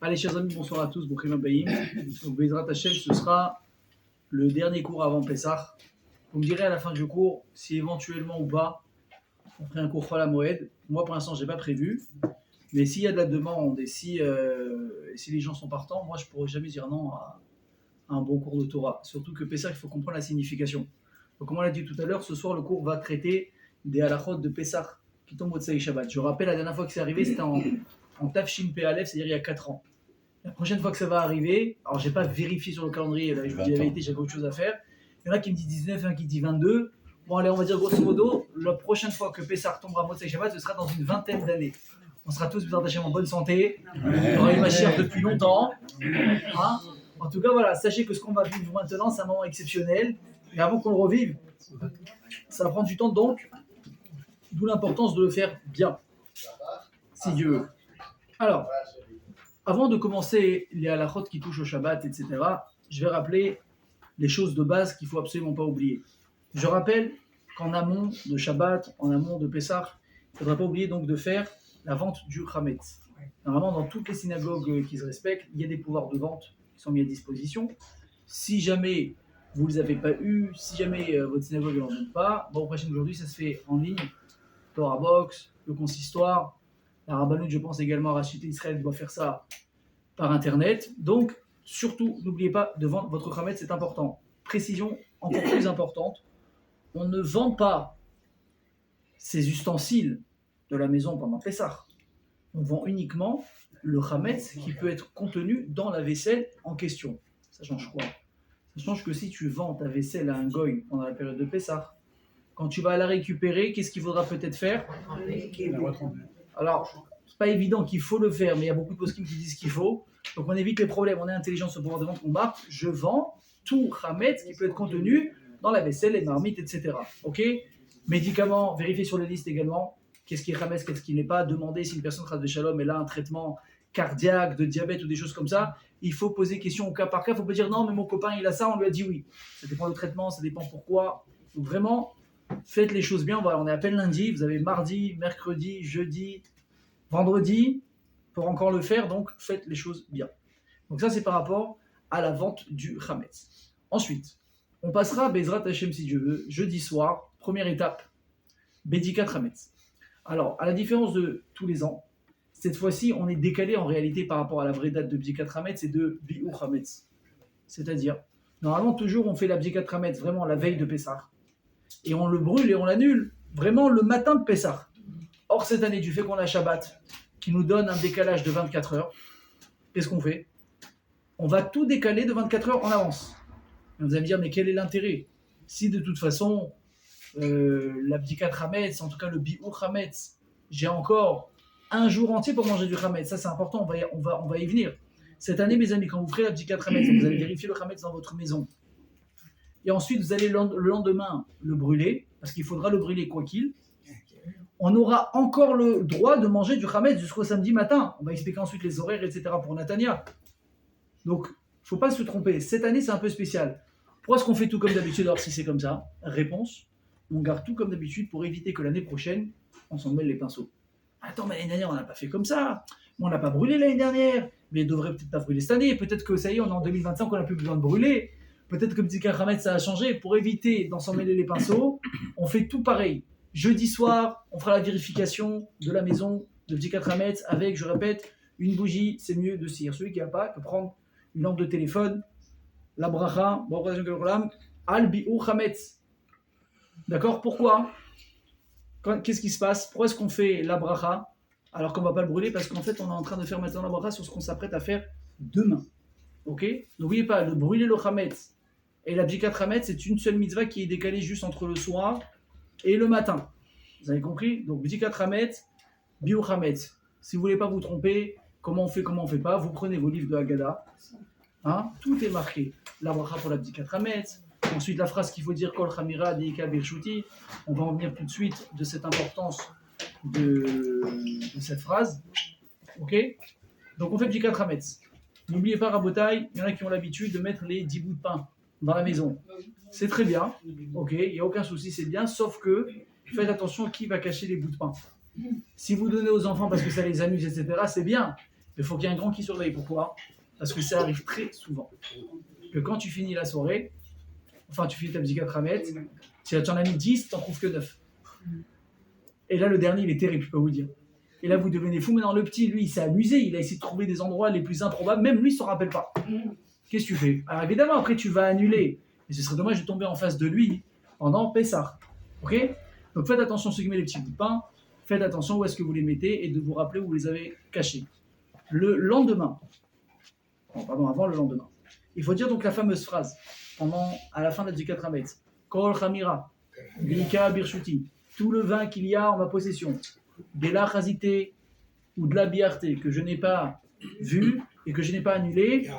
Allez, chers amis, bonsoir à tous, Brouchim Habayim. Donc, Bezrat Hashem, ce sera le dernier cours avant Pessah. Vous me direz à la fin du cours si éventuellement ou pas on ferait un cours Chol HaMoed. Moi, pour l'instant, je n'ai pas prévu. Mais s'il y a de la demande et si les gens sont partants, moi, je ne pourrais jamais dire non à un bon cours de Torah. Surtout que Pessah, il faut comprendre la signification. Donc, comme on l'a dit tout à l'heure, ce soir, le cours va traiter des halachot de Pessah qui tombent au Tsaï Shabbat. Je rappelle, la dernière fois que c'est arrivé, c'était en Tafshin Pe Aleph, c'est-à-dire il y a 4 ans. La prochaine fois que ça va arriver, alors j'ai pas vérifié sur le calendrier, là, je vous dis la vérité, j'avais autre chose à faire. Il y en a qui me disent 19, il y en a qui me disent 22. Bon, allez, on va dire grosso modo, la prochaine fois que Pessah tombera Motzei Shabbat, ce sera dans une vingtaine d'années. On sera tous en bonne santé, on aura eu ma chère depuis longtemps. Hein, en tout cas, voilà, sachez que ce qu'on va vivre maintenant, c'est un moment exceptionnel. Et avant qu'on le revive, ça va prendre du temps, donc, d'où l'importance de le faire bien, si Dieu veut. Alors, avant de commencer les halachot qui touchent au Shabbat, etc., je vais rappeler les choses de base qu'il ne faut absolument pas oublier. Je rappelle qu'en amont de Shabbat, en amont de Pessah, il ne faudra pas oublier donc de faire la vente du Chametz. Normalement, dans toutes les synagogues qui se respectent, il y a des pouvoirs de vente qui sont mis à disposition. Si jamais vous ne les avez pas eus, si jamais votre synagogue n'en donne pas, bon, au prochain aujourd'hui, ça se fait en ligne, Torah Box, le consistoire. La Rabbanout, je pense également, Rachid Israël doit faire ça par Internet. Donc, surtout, n'oubliez pas de vendre votre Chametz, c'est important. Précision encore plus importante, on ne vend pas ces ustensiles de la maison pendant Pessah. On vend uniquement le Chametz qui peut être contenu dans la vaisselle en question. Ça change quoi? Ça change que si tu vends ta vaisselle à un goy pendant la période de Pessah, quand tu vas la récupérer, qu'est-ce qu'il faudra peut-être faire? Alors, c'est pas évident qu'il faut le faire, mais il y a beaucoup de poskim qui disent qu'il faut. Donc on évite les problèmes, on est intelligent sur le pouvoir de vente, on marque, je vends tout Chametz qui peut être contenu dans la vaisselle, les marmites, etc. Ok? Médicaments, vérifiez sur les listes également. Qu'est-ce qui est Chametz, qu'est-ce qui n'est pas? Demandez si une personne trace de Shalom, elle a un traitement cardiaque, de diabète ou des choses comme ça. Il faut poser question au cas par cas. Il ne faut pas dire non, mais mon copain il a ça, on lui a dit oui. Ça dépend du traitement, ça dépend pourquoi. Donc vraiment, faites les choses bien. Voilà, on est à peine lundi, vous avez mardi, mercredi, jeudi, vendredi pour encore le faire, donc faites les choses bien. Donc ça, c'est par rapport à la vente du Chametz. Ensuite, on passera à Bezrat Hashem, si Dieu veut, jeudi soir, première étape, Bédikat Chametz. Alors, à la différence de tous les ans, cette fois-ci, on est décalé en réalité par rapport à la vraie date de Bédikat Chametz et de Bi'ur Chametz. C'est-à-dire, normalement, toujours, on fait la Bédikat Chametz vraiment la veille de Pessah. Et on le brûle et on l'annule vraiment le matin de Pessah. Or, cette année, du fait qu'on a Shabbat, qui nous donne un décalage de 24 heures, qu'est-ce qu'on fait? On va tout décaler de 24 heures en avance. Et vous allez me dire, mais quel est l'intérêt? Si de toute façon, l'abdikat Chametz, en tout cas le bi'ur Chametz, j'ai encore un jour entier pour manger du Chametz. Ça, c'est important, on va y venir. Cette année, mes amis, quand vous ferez l'abdikat Chametz, vous allez vérifier le Chametz dans votre maison. Et ensuite, vous allez le lendemain le brûler, parce qu'il faudra le brûler quoi qu'il. On aura encore le droit de manger du Chametz jusqu'au samedi matin. On va expliquer ensuite les horaires, etc. pour Natania. Donc, il ne faut pas se tromper. Cette année, c'est un peu spécial. Pourquoi est-ce qu'on fait tout comme d'habitude? Alors, si c'est comme ça, réponse, on garde tout comme d'habitude pour éviter que l'année prochaine, on s'en mêle les pinceaux. Attends, mais l'année dernière, on n'a pas fait comme ça. On n'a pas brûlé l'année dernière. Mais on devrait peut-être pas brûler cette année. Peut-être que ça y est, on est en 2025, on n'a plus besoin de brûler. Peut-être que petit Chametz, ça a changé. Pour éviter d'en s'en mêler les pinceaux, on fait tout pareil. Jeudi soir, on fera la vérification de la maison de petit Chametz avec, je répète, une bougie, c'est mieux de cire. Celui qui n'a pas peut prendre une lampe de téléphone, la bracha, al bi'ur Chametz. D'accord? Pourquoi? Qu'est-ce qui se passe? Pourquoi est-ce qu'on fait la bracha alors qu'on ne va pas le brûler? Parce qu'en fait, on est en train de faire maintenant la bracha sur ce qu'on s'apprête à faire demain. Ok? N'oubliez pas, de brûler le Chametz et la Bdikat Chametz, c'est une seule mitzvah qui est décalée juste entre le soir et le matin. Vous avez compris? Donc, Bdikat Chametz, bi'ur Chametz. Si vous ne voulez pas vous tromper, comment on fait, comment on ne fait pas, vous prenez vos livres de Haggadah. Hein, tout est marqué. La bracha pour la Bdikat Chametz. Ensuite, la phrase qu'il faut dire, Kol Chamira Deika Birchuti. On va en venir tout de suite de cette importance de cette phrase. Ok? Donc, on fait Bdikat Chametz. N'oubliez pas, Rabotai, il y en a qui ont l'habitude de mettre les 10 bouts de pain dans la maison. C'est très bien. Ok? Il n'y a aucun souci, c'est bien. Sauf que, faites attention à qui va cacher les bouts de pain. Si vous donnez aux enfants parce que ça les amuse, etc., c'est bien. Mais il faut qu'il y ait un grand qui surveille. Pourquoi? Parce que ça arrive très souvent. Que quand tu finis la soirée, enfin tu finis ta bzika Hametz, si tu en as mis 10, tu n'en trouves que 9. Et là, le dernier, il est terrible, je peux vous dire. Et là, vous devenez fou. Maintenant, le petit, lui, il s'est amusé. Il a essayé de trouver des endroits les plus improbables. Même lui, il ne s'en rappelle pas. Qu'est-ce que tu fais? Alors, évidemment, après, tu vas annuler. Et ce serait dommage de tomber en face de lui pendant Pessah. Ok? Donc, faites attention, ceux qui mettent les petits bouts de pain. Faites attention où est-ce que vous les mettez et de vous rappeler où vous les avez cachés. Le lendemain, avant le lendemain, il faut dire donc la fameuse phrase à la fin de la Zikat Hametz. Kol Chamira, Bilika Birshuti. Tout le vin qu'il y a en ma possession, de la chazité ou de la biarté que je n'ai pas vu et que je n'ai pas annulé,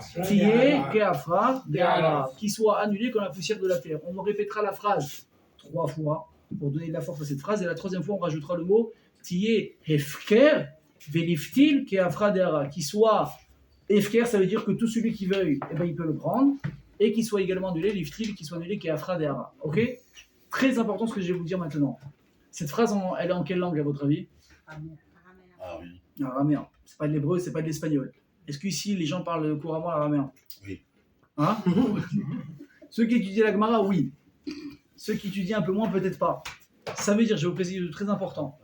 qui soit annulé comme la poussière de la terre. On répétera la phrase 3 fois pour donner de la force à cette phrase, et la 3e fois on rajoutera le mot Tiye Hefker Veliftil Keafra Deara, qui soit Hefker, ça veut dire que tout celui qui veuille, eh ben, il peut le prendre, et qui soit également annulé, Liftil, qui soit annulé Keafra Deara. Ok? Très important ce que je vais vous dire maintenant. Cette phrase, elle est en quelle langue à votre avis? Araméen. C'est pas de l'hébreu, c'est pas de l'espagnol. Est-ce qu'ici les gens parlent couramment l'araméen? Oui. Hein? Ceux qui étudient la Gemara, oui. Ceux qui étudient un peu moins, peut-être pas. Ça veut dire, je vais vous préciser de très important.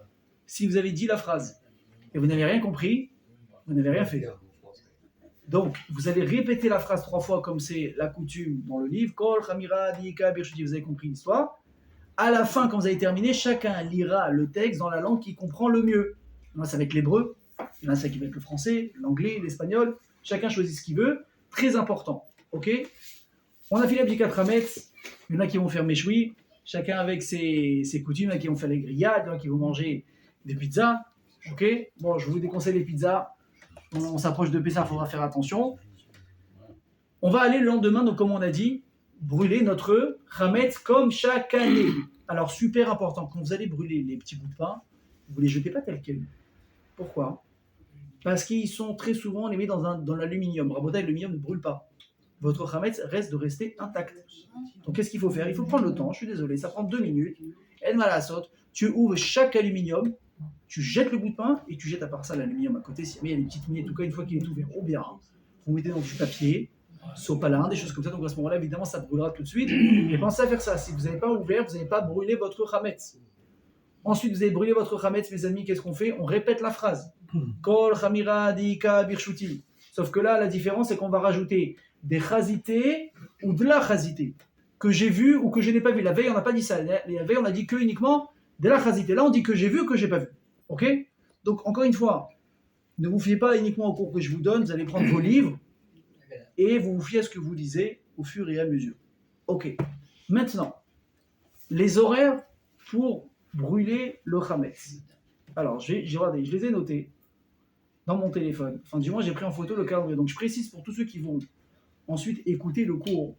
Si vous avez dit la phrase et vous n'avez rien compris, vous n'avez rien fait. Donc, vous allez répéter la phrase 3 fois comme c'est la coutume dans le livre. Kol, Chamira, Dika, Birchuti, vous avez compris l'histoire. À la fin, quand vous avez terminé, chacun lira le texte dans la langue qu'il comprend le mieux. Moi, ça va être l'hébreu, il y en a ça qui va être le français, l'anglais, l'espagnol. Chacun choisit ce qu'il veut. Très important. Ok? On a fait la Bdikat Hametz. Il y en a qui vont faire méchoui, chacun avec ses coutumes. Il y en a qui vont faire les grillades, il y en a qui vont manger des pizzas. Ok? Bon, je vous déconseille les pizzas. On s'approche de Pessah, il faudra faire attention. On va aller le lendemain, donc comme on a dit, brûler notre Hametz comme chaque année. Alors, super important, quand vous allez brûler les petits bouts de pain, vous ne les jetez pas tels quels. Pourquoi? Parce qu'ils sont très souvent, on les met dans l'aluminium. Rabotai, l'aluminium ne brûle pas. Votre Hametz reste de rester intact. Donc, qu'est-ce qu'il faut faire? Il faut prendre le temps, je suis désolé, ça prend 2 minutes. El malasot, tu ouvres chaque aluminium, tu jettes le bout de pain et tu jettes à part ça l'aluminium à côté. Si jamais il y a des petites miettes, en tout cas, une fois qu'il est ouvert, ou bien, vous mettez dans du papier, sopalin, des choses comme ça. Donc, à ce moment-là, évidemment, ça brûlera tout de suite. Et pensez à faire ça. Si vous n'avez pas ouvert, vous n'avez pas brûlé votre Hametz. Ensuite, vous avez brûlé votre Hametz, mes amis, qu'est-ce qu'on fait? On répète la phrase. Kol Chamira Dika Birshuti. Sauf que là, la différence, c'est qu'on va rajouter des chazités ou de la chazité que j'ai vu ou que je n'ai pas vu. La veille, on n'a pas dit ça. La veille, on a dit que uniquement de la chazité. Là, on dit que j'ai vu ou que j'ai pas vu. Ok? Donc, encore une fois, ne vous fiez pas uniquement au cours que je vous donne. Vous allez prendre vos livres et vous vous fiez à ce que vous lisez au fur et à mesure. Ok. Maintenant, les horaires pour brûler le Hametz. Alors, je les ai notés dans mon téléphone. Enfin, du moins, j'ai pris en photo le calendrier. Donc, je précise pour tous ceux qui vont ensuite écouter le cours,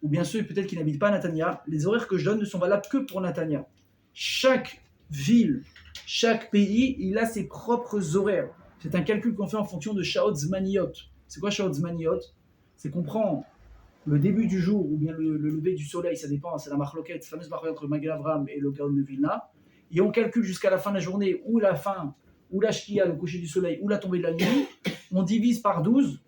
ou bien ceux peut-être qui n'habitent pas à Natania, les horaires que je donne ne sont valables que pour Natania. Chaque ville, chaque pays, il a ses propres horaires. C'est un calcul qu'on fait en fonction de Shaot Zmaniot. C'est quoi Shaot Zmaniot? C'est qu'on prend le début du jour ou bien le lever du soleil, ça dépend, c'est la marloquette, la fameuse marloquette entre Magen Avraham et le Gaon de Vilna, et on calcule jusqu'à la fin de la journée, ou la fin, ou la shkia, le coucher du soleil, ou la tombée de la nuit, on divise par 12,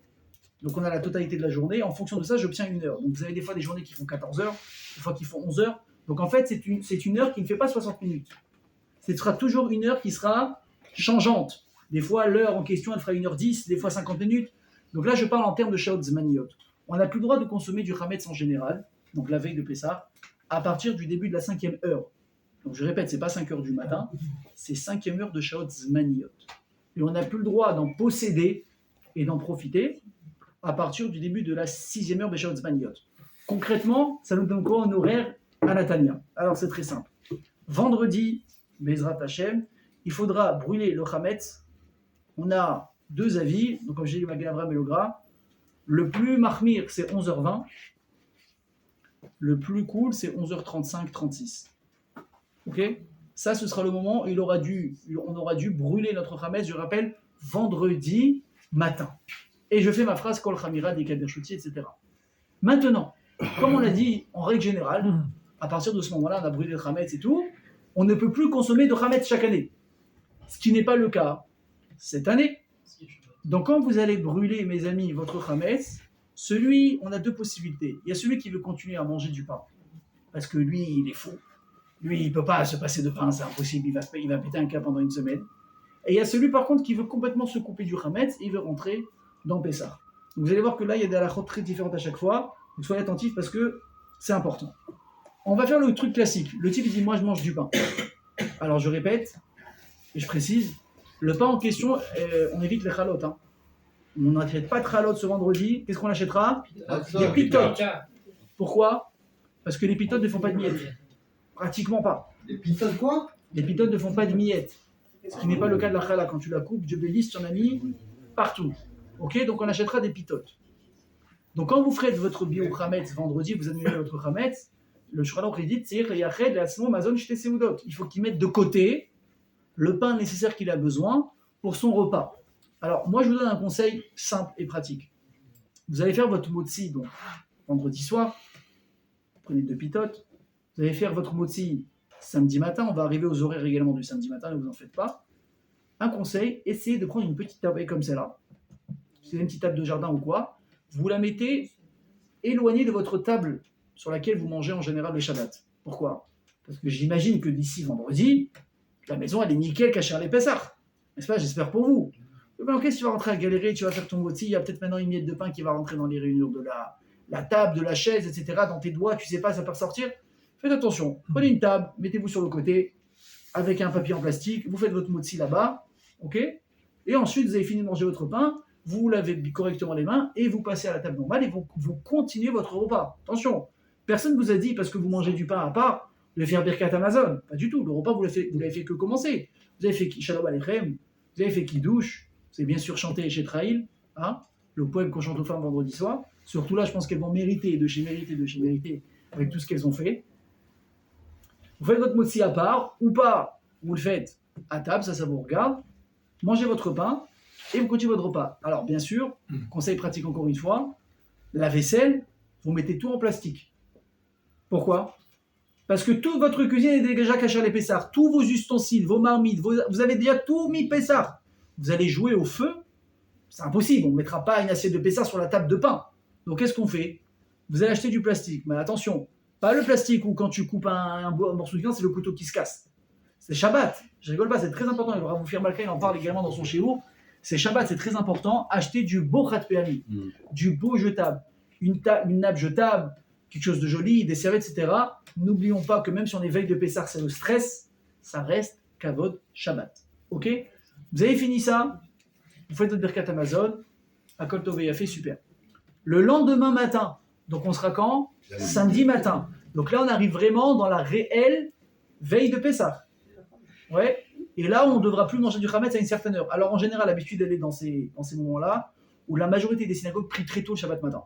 donc on a la totalité de la journée, en fonction de ça, j'obtiens 1 heure. Donc vous avez des fois des journées qui font 14 heures, des fois qui font 11 heures, donc en fait c'est une heure qui ne fait pas 60 minutes. Ce sera toujours 1 heure qui sera changeante. Des fois l'heure en question, elle fera 1h10, des fois 50 minutes. Donc là je parle en termes de Shaot Zmaniot. On n'a plus le droit de consommer du Hametz en général, donc la veille de Pessah, à partir du début de la 5e heure. Donc je répète, ce n'est pas 5 heures du matin, c'est 5e heure de Shaot Zmaniot. Et on n'a plus le droit d'en posséder et d'en profiter à partir du début de la 6e heure de Shaot Zmaniot. Concrètement, ça nous donne quoi en horaire à Natania? Alors c'est très simple. Vendredi, Bezrat Hashem, il faudra brûler le Hametz. On a 2 avis, donc comme j'ai dit, Magen Avraham et le Gras. Le plus mahmir, c'est 11h20. Le plus cool, c'est 11h35-36. Ok? Ça, ce sera le moment où on aura dû brûler notre Hametz, je rappelle, vendredi matin. Et je fais ma phrase Kol Chamira, Dika Birshuti, etc. Maintenant, comme on l'a dit en règle générale, à partir de ce moment-là, on a brûlé le Hametz et tout, on ne peut plus consommer de Hametz chaque année. Ce qui n'est pas le cas cette année. Donc quand vous allez brûler, mes amis, votre Hametz, on a deux possibilités. Il y a celui qui veut continuer à manger du pain, parce que lui, il est fou. Lui, il ne peut pas se passer de pain, c'est impossible, il va péter un câble pendant une semaine. Et il y a celui, par contre, qui veut complètement se couper du Hametz et il veut rentrer dans Pessah. Donc vous allez voir que là, il y a des halachot très différentes à chaque fois. Donc soyez attentifs parce que c'est important. On va faire le truc classique. Le type, il dit, moi, je mange du pain. Alors je répète, et je précise, le pain en question, on évite les chalotes. Hein. On n'achète pas de chalotes ce vendredi. Qu'est-ce qu'on achètera? Des pitotes. Pourquoi? Parce que les pitotes ne font pas de miettes. Pratiquement pas. Les pitotes quoi? Les pitotes ne font pas de miettes. Ce qui n'est pas le cas de la chala. Quand tu la coupes, Dieu bénisse, tu en as mis partout. Ok? Donc on achètera des pitotes. Donc quand vous ferez votre bio Hametz vendredi, vous annulez votre Hametz, le Shulchan Aruch dit il faut qu'il mette de côté le pain nécessaire qu'il a besoin pour son repas. Alors moi je vous donne un conseil simple et pratique. Vous allez faire votre motzi donc vendredi soir, prenez 2 pitotes. Vous allez faire votre motzi samedi matin, on va arriver aux horaires également du samedi matin, ne vous en faites pas. Un conseil, essayez de prendre une petite table comme celle-là. C'est une petite table de jardin ou quoi. Vous la mettez éloignée de votre table sur laquelle vous mangez en général le Shabbat. Pourquoi? Parce que j'imagine que d'ici vendredi, la maison elle est nickel cachée à les Pessah. N'est-ce pas? J'espère pour vous. Donc, qu'est-ce que tu vas rentrer à galérer, tu vas faire ton motzi, il y a peut-être maintenant une miette de pain qui va rentrer dans les rainures de la table, de la chaise, etc. Dans tes doigts, tu sais pas, ça peut ressortir. Faites attention. Prenez une table, mettez-vous sur le côté, avec un papier en plastique, vous faites votre motzi là-bas, ok? Et ensuite, vous avez fini de manger votre pain, vous lavez correctement les mains et vous passez à la table normale et vous continuez votre repas. Attention, personne ne vous a dit, parce que vous mangez du pain à part, vous allez faire Birkat Amazon. Pas du tout. Le repas, vous l'avez fait que commencer. Vous avez fait Shalom Aleichem, vous avez fait Kiddush, vous avez bien sûr chanté chez Traïl, hein, le poème qu'on chante aux femmes vendredi soir. Surtout là, je pense qu'elles vont mériter, de chez mériter, avec tout ce qu'elles ont fait. Vous faites votre motzi à part, ou pas, vous le faites à table, ça vous regarde. Mangez votre pain et vous continuez votre repas. Alors, bien sûr, conseil pratique encore une fois, la vaisselle, vous mettez tout en plastique. Pourquoi? Parce que toute votre cuisine est déjà cachée à les Pessah. Tous vos ustensiles, vos marmites, vous avez déjà tout mis Pessah. Vous allez jouer au feu, c'est impossible. On ne mettra pas une assiette de Pessah sur la table de pain. Donc, qu'est-ce qu'on fait? Vous allez acheter du plastique. Mais attention, pas le plastique où quand tu coupes un morceau de viande, c'est le couteau qui se casse. C'est Shabbat. Je rigole pas, c'est très important. Il va vous faire Malka, il en parle également dans son shiur. C'est Shabbat, c'est très important. Achetez du beau khat péami, du beau jetable, une nappe jetable, quelque chose de joli, des serviettes, etc. N'oublions pas que même si on est veille de Pessah, c'est le stress, ça reste Kavod Shabbat. Ok? Vous avez fini ça, vous faites votre Birkat Amazon, Akol Tov Yafe, super. Le lendemain matin, donc on sera quand? Samedi matin. Donc là, on arrive vraiment dans la réelle veille de Pessah. Ouais. Et là, on ne devra plus manger du Hametz à une certaine heure. Alors en général, l'habitude d'aller dans ces moments-là, où la majorité des synagogues prient très tôt le Shabbat matin.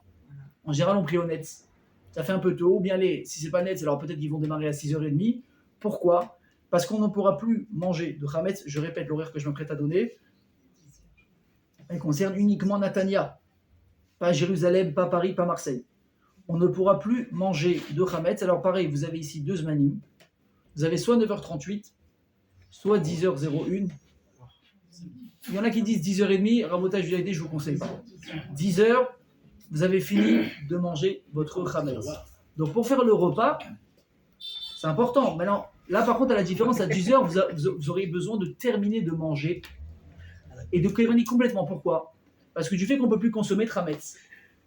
En général, on prie au Netz. Ça fait un peu tôt, ou bien si c'est pas Netz, alors peut-être qu'ils vont démarrer à 6h30. Pourquoi? Parce qu'on ne pourra plus manger de Hametz, je répète l'horaire que je m'apprête à donner, elle concerne uniquement Natania, pas Jérusalem, pas Paris, pas Marseille. On ne pourra plus manger de Hametz. Alors pareil, vous avez ici 2 zmanim. Vous avez soit 9h38, soit 10h01. Il y en a qui disent 10h30, Rabotage du Haïdé, je vous conseille pas. 10h, vous avez fini de manger votre Hametz. Donc pour faire le repas, c'est important. Maintenant, là par contre, à la différence, à 10h, vous aurez besoin de terminer de manger et de prévenir complètement. Pourquoi? Parce que du fait qu'on ne peut plus consommer de Hametz,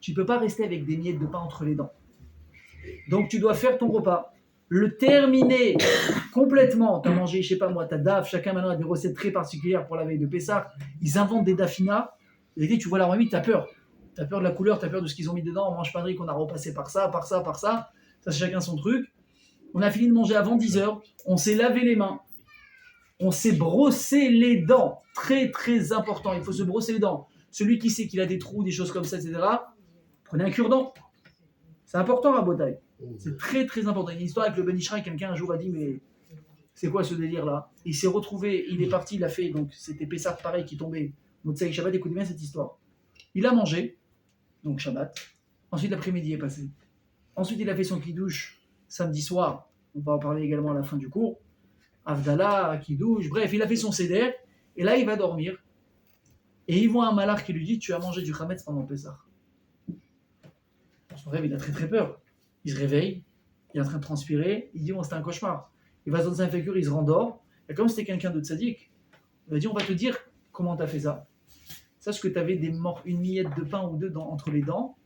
tu ne peux pas rester avec des miettes de pain entre les dents. Donc tu dois faire ton repas, le terminer complètement. Tu as mangé, je ne sais pas moi, ta daf, chacun maintenant a des recettes très particulières pour la veille de Pessah. Ils inventent des dafinas. Et tu vois la marmite, tu as peur. Tu as peur de la couleur, tu as peur de ce qu'ils ont mis dedans. On mange pas de riz qu'on a repassé par ça. Ça, c'est chacun son truc. On a fini de manger avant 10h. On s'est lavé les mains. On s'est brossé les dents. Très, très important. Il faut se brosser les dents. Celui qui sait qu'il a des trous, des choses comme ça, etc., prenez un cure-dent. C'est important, Rabotai. C'est très, très important. Il y a une histoire avec le Ben Ishraï. Quelqu'un un jour a dit, mais c'est quoi ce délire-là? Il s'est retrouvé, il est parti, il a fait, donc c'était Pessah pareil qui tombait. Motsei Shabbat, écoutez bien cette histoire. Il a mangé, donc Shabbat. Ensuite, l'après-midi est passé. Ensuite, il a fait son kiddush samedi soir. On va en parler également à la fin du cours. Avdallah, Kidouche, bref, il a fait son seder, et là il va dormir. Et il voit un malach qui lui dit tu as mangé du Hametz pendant Pessah. Dans son rêve, il a très très peur. Il se réveille, il est en train de transpirer, il dit c'était un cauchemar. Il va dans sa fécure, il se rendort, et comme c'était quelqu'un de tzaddik, il va dire on va te dire comment tu as fait ça. Sache que tu avais une miette de pain ou deux entre les dents,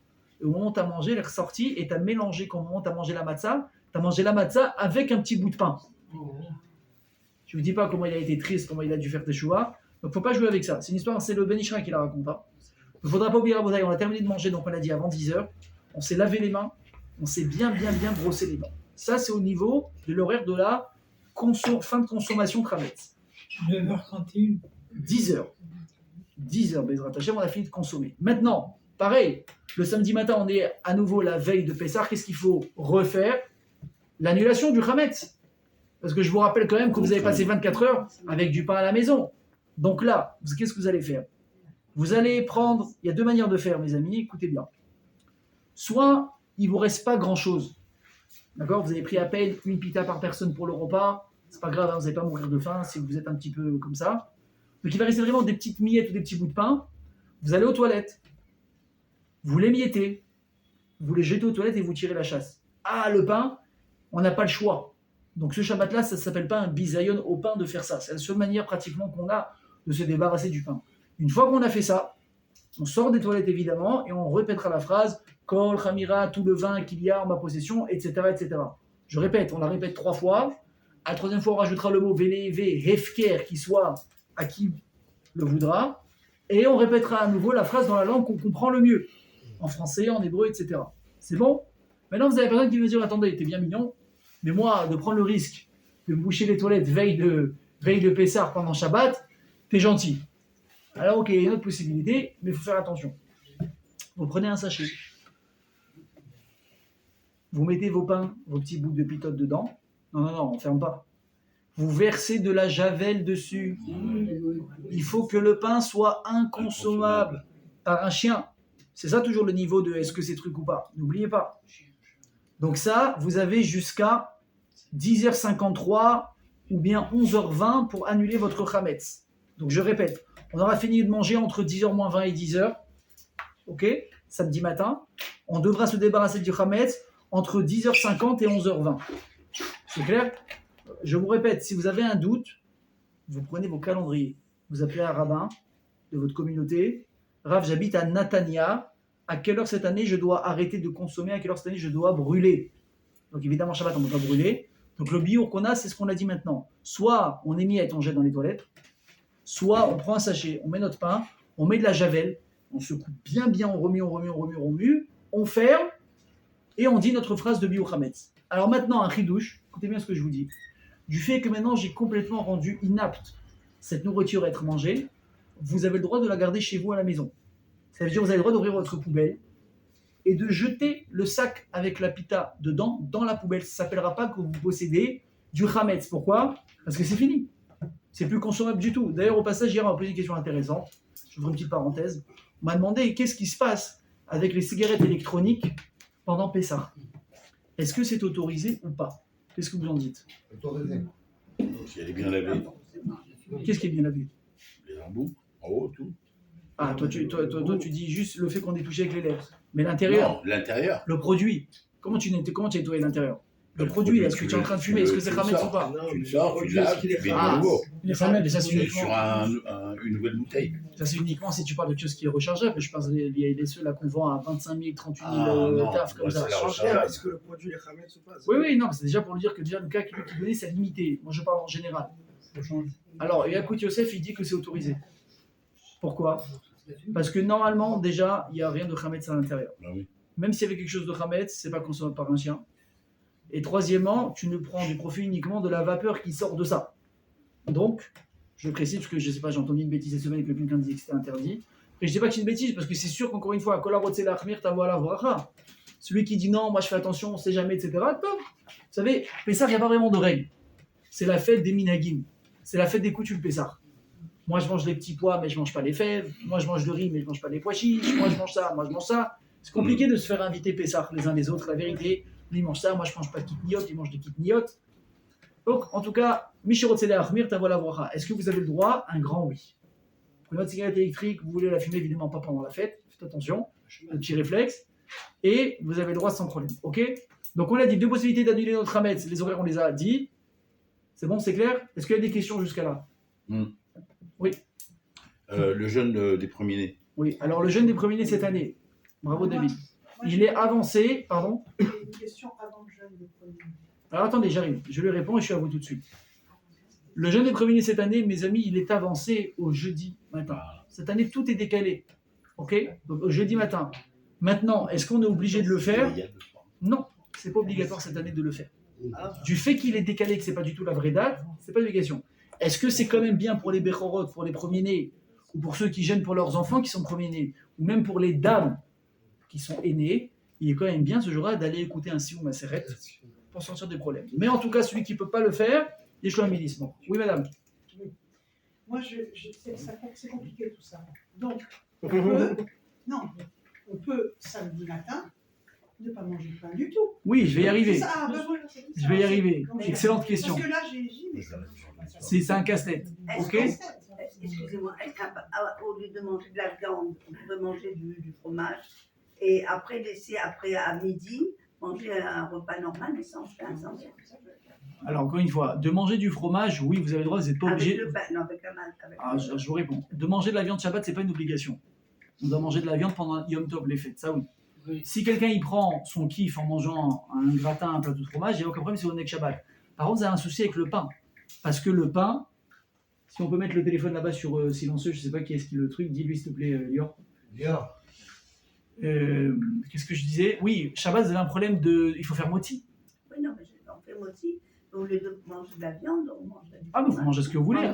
et au moment où tu as mangé, elle est ressortie, et tu as mélangé, au moment où tu as mangé la matzah, tu as mangé la matzah avec un petit bout de pain. Je ne vous dis pas comment il a été triste, comment il a dû faire teshuva. Donc, il ne faut pas jouer avec ça. C'est une histoire, c'est le Ben Ishra qui la raconte. Il ne faudra pas oublier la bouteille. On a terminé de manger, donc on l'a dit avant 10h. On s'est lavé les mains. On s'est bien brossé les dents. Ça, c'est au niveau de l'horaire de la fin de consommation Kravetz. 9h31. 10h. 10h, Bezrat Hashem, on a fini de consommer. Maintenant, pareil, le samedi matin, on est à nouveau la veille de Pessah. Qu'est-ce qu'il faut refaire? L'annulation du Kravetz. Parce que je vous rappelle quand même que vous avez passé 24 heures avec du pain à la maison. Donc là, qu'est-ce que vous allez faire? Vous allez prendre, il y a deux manières de faire, mes amis, écoutez bien. Soit, il ne vous reste pas grand-chose. D'accord? Vous avez pris à peine une pita par personne pour le repas. C'est pas grave, hein, vous n'allez pas mourir de faim si vous êtes un petit peu comme ça. Donc il va rester vraiment des petites miettes ou des petits bouts de pain. Vous allez aux toilettes. Vous les miettez. Vous les jetez aux toilettes et vous tirez la chasse. Ah, le pain, on n'a pas le choix. Donc ce Shabbat-là, ça ne s'appelle pas un bisayon au pain de faire ça. C'est la seule manière pratiquement qu'on a de se débarrasser du pain. Une fois qu'on a fait ça, on sort des toilettes évidemment et on répétera la phrase Kol, Khamira, tout le vin qu'il y a en ma possession, etc., etc. Je répète, on la répète 3 fois. À la 3e fois, on rajoutera le mot Vélévé, Hefker, qui soit à qui le voudra. Et on répétera à nouveau la phrase dans la langue qu'on comprend le mieux. En français, en hébreu, etc. C'est bon? Maintenant, vous avez personne qui veut dire attendez, t'es bien mignon. Mais moi, de prendre le risque de me boucher les toilettes veille de Pessah pendant Shabbat, t'es gentil. Alors ok, il y a une autre possibilité, mais il faut faire attention. Vous prenez un sachet. Vous mettez vos pains, vos petits bouts de pitote dedans. Non, on ne ferme pas. Vous versez de la javel dessus. Il faut que le pain soit inconsommable par un chien. C'est ça toujours le niveau de est-ce que c'est truc ou pas. N'oubliez pas. Donc ça, vous avez jusqu'à 10h53 ou bien 11h20 pour annuler votre Chametz. Donc je répète, on aura fini de manger entre 10h moins 20 et 10h, ok, samedi matin. On devra se débarrasser du Chametz entre 10h50 et 11h20. C'est clair? Je vous répète, si vous avez un doute, vous prenez vos calendriers. Vous appelez un rabbin de votre communauté. Rav, j'habite à Natania. À quelle heure cette année je dois arrêter de consommer? À quelle heure cette année je dois brûler? Donc évidemment, Shabbat, on ne peut pas brûler. Donc le biour qu'on a, c'est ce qu'on a dit maintenant. Soit on est miette, on jette dans les toilettes. Soit on prend un sachet, on met notre pain, on met de la javel, on se coupe bien, on remue, on ferme et on dit notre phrase de biour Hametz. Alors maintenant, un chidouche, écoutez bien ce que je vous dis. Du fait que maintenant j'ai complètement rendu inapte cette nourriture à être mangée, vous avez le droit de la garder chez vous à la maison. Ça veut dire que vous avez le droit d'ouvrir votre poubelle et de jeter le sac avec la pita dedans dans la poubelle. Ça ne s'appellera pas que vous possédez du Hametz. Pourquoi? Parce que c'est fini. C'est plus consommable du tout. D'ailleurs, au passage, hier, on m'a posé une question intéressante. Je ouvre une petite parenthèse. On m'a demandé qu'est-ce qui se passe avec les cigarettes électroniques pendant Pessah. Est-ce que c'est autorisé ou pas? Qu'est-ce que vous en dites? Autorisé. Si elle est bien lavée. Qu'est-ce qui est bien lavé? Les embouts, en haut, tout. Ah, toi, tu dis juste le fait qu'on est touché avec les lèvres. Mais l'intérieur, Non, l'intérieur. le produit, comment tu nettoies l'intérieur? Le produit, est-ce que tu es en train de fumer? Est-ce que c'est Hametz ou pas? Tu le sors, tu le laves, tu mets Ah, de nouveau. les Hametz, mais ça c'est Sur uniquement... une nouvelle bouteille. Ça, c'est uniquement si tu parles de choses qui est rechargeable. Je pense les ceux là qu'on vend à 25 000, 38 000 non. taf comme Moi, ça. c'est la Change est-ce que le produit est Hametz ou pas? Oui, non, c'est déjà pour le dire que déjà le cas qui donnait, c'est limité. Moi, je parle en général. Alors, Yakout Yosef, il dit que c'est autorisé. Pourquoi? Parce que normalement, déjà, il n'y a rien de Hametz à l'intérieur. Ah oui. Même s'il y avait quelque chose de Hametz, c'est pas consommable par un chien. Et troisièmement, tu ne prends du profit uniquement de la vapeur qui sort de ça. Donc, je précise, parce que je ne sais pas, j'ai entendu une bêtise cette semaine que quelqu'un disait que c'était interdit. Et je ne dis pas que c'est une bêtise, parce que c'est sûr qu'encore une fois, celui qui dit non, moi je fais attention, on ne sait jamais, etc. Top. Vous savez, Pessah, il n'y a pas vraiment de règles. C'est la fête des minagim. C'est la fête des coutumes Pessah. Moi je mange les petits pois, mais je ne mange pas les fèves. Moi je mange le riz, mais je ne mange pas les pois chiches. Moi je mange ça, moi je mange ça. C'est compliqué de se faire inviter Pessah les uns les autres. La vérité, lui il mange ça, moi je ne mange pas de kitniot, il mange des kitniot. Donc, en tout cas, Mishirot Sele Achmir, Tavola Bracha. Est-ce que vous avez le droit? Un grand oui. Vous prenez votre cigarette électrique, vous voulez la fumer, évidemment pas pendant la fête. Faites attention, un petit réflexe. Et vous avez le droit sans problème. Ok? Donc, on a dit deux possibilités d'annuler notre Hametz. Les horaires, on les a dit. C'est bon, c'est clair? Est-ce qu'il y a des questions jusqu'à là? Oui. Le jeûne des premiers-nés. Oui, alors le jeûne des premiers-nés cette année. Bravo, David. Il est avancé, pardon? Une question avant le jeûne des premiers-nés. Alors attendez, j'arrive. Je lui réponds et je suis à vous tout de suite. Le jeûne des premiers-nés cette année, mes amis, il est avancé au jeudi matin. Cette année, tout est décalé. Ok? Donc au jeudi matin. Maintenant, est-ce qu'on est obligé de le faire? Non, c'est pas obligatoire cette année de le faire. Du fait qu'il est décalé, que c'est pas du tout la vraie date, c'est pas une obligation. Est-ce que c'est quand même bien pour les Bechorot, pour les premiers-nés, ou pour ceux qui gênent pour leurs enfants qui sont premiers-nés, ou même pour les dames qui sont aînées, il est quand même bien ce jour-là d'aller écouter un Sioum Maseret pour sortir des problèmes. Mais en tout cas, celui qui ne peut pas le faire, il est choix un. Oui, madame. Moi, c'est compliqué tout ça. Donc, on peut, non, on peut samedi matin ne pas manger de pain du tout. Oui, je vais y arriver. Je vais y arriver. Donc, Excellente question. Parce que là, j'ai dit, mais C'est un casse-tête. Ok? Excusez-moi, est-ce qu'au lieu de manger de la viande, on pourrait manger du fromage et après laisser à midi manger un repas normal mais sans pain, sans viande? Alors, encore une fois, de manger du fromage, oui, vous avez le droit, vous n'êtes pas obligé. Avec le pain, non, avec la main. Je vous réponds. De manger de la viande Shabbat, ce n'est pas une obligation. On doit manger de la viande pendant Yom Tov, les fêtes, ça oui. Si quelqu'un il prend son kiff en mangeant un gratin, un plateau de fromage, il n'y a aucun problème, c'est au Nek Shabbat. Par contre, vous avez un souci avec le pain. Parce que le pain, si on peut mettre le téléphone là-bas sur silencieux, je ne sais pas qui est-ce qui le truc, dis-lui s'il te plaît, Lior. Qu'est-ce que je disais? Oui, Shabbat, vous avez un problème de. Il faut faire moti. Oui, non, mais on fait moti. Au lieu de manger de la viande, on mange du Ah, mais vous mangez ce que vous voulez.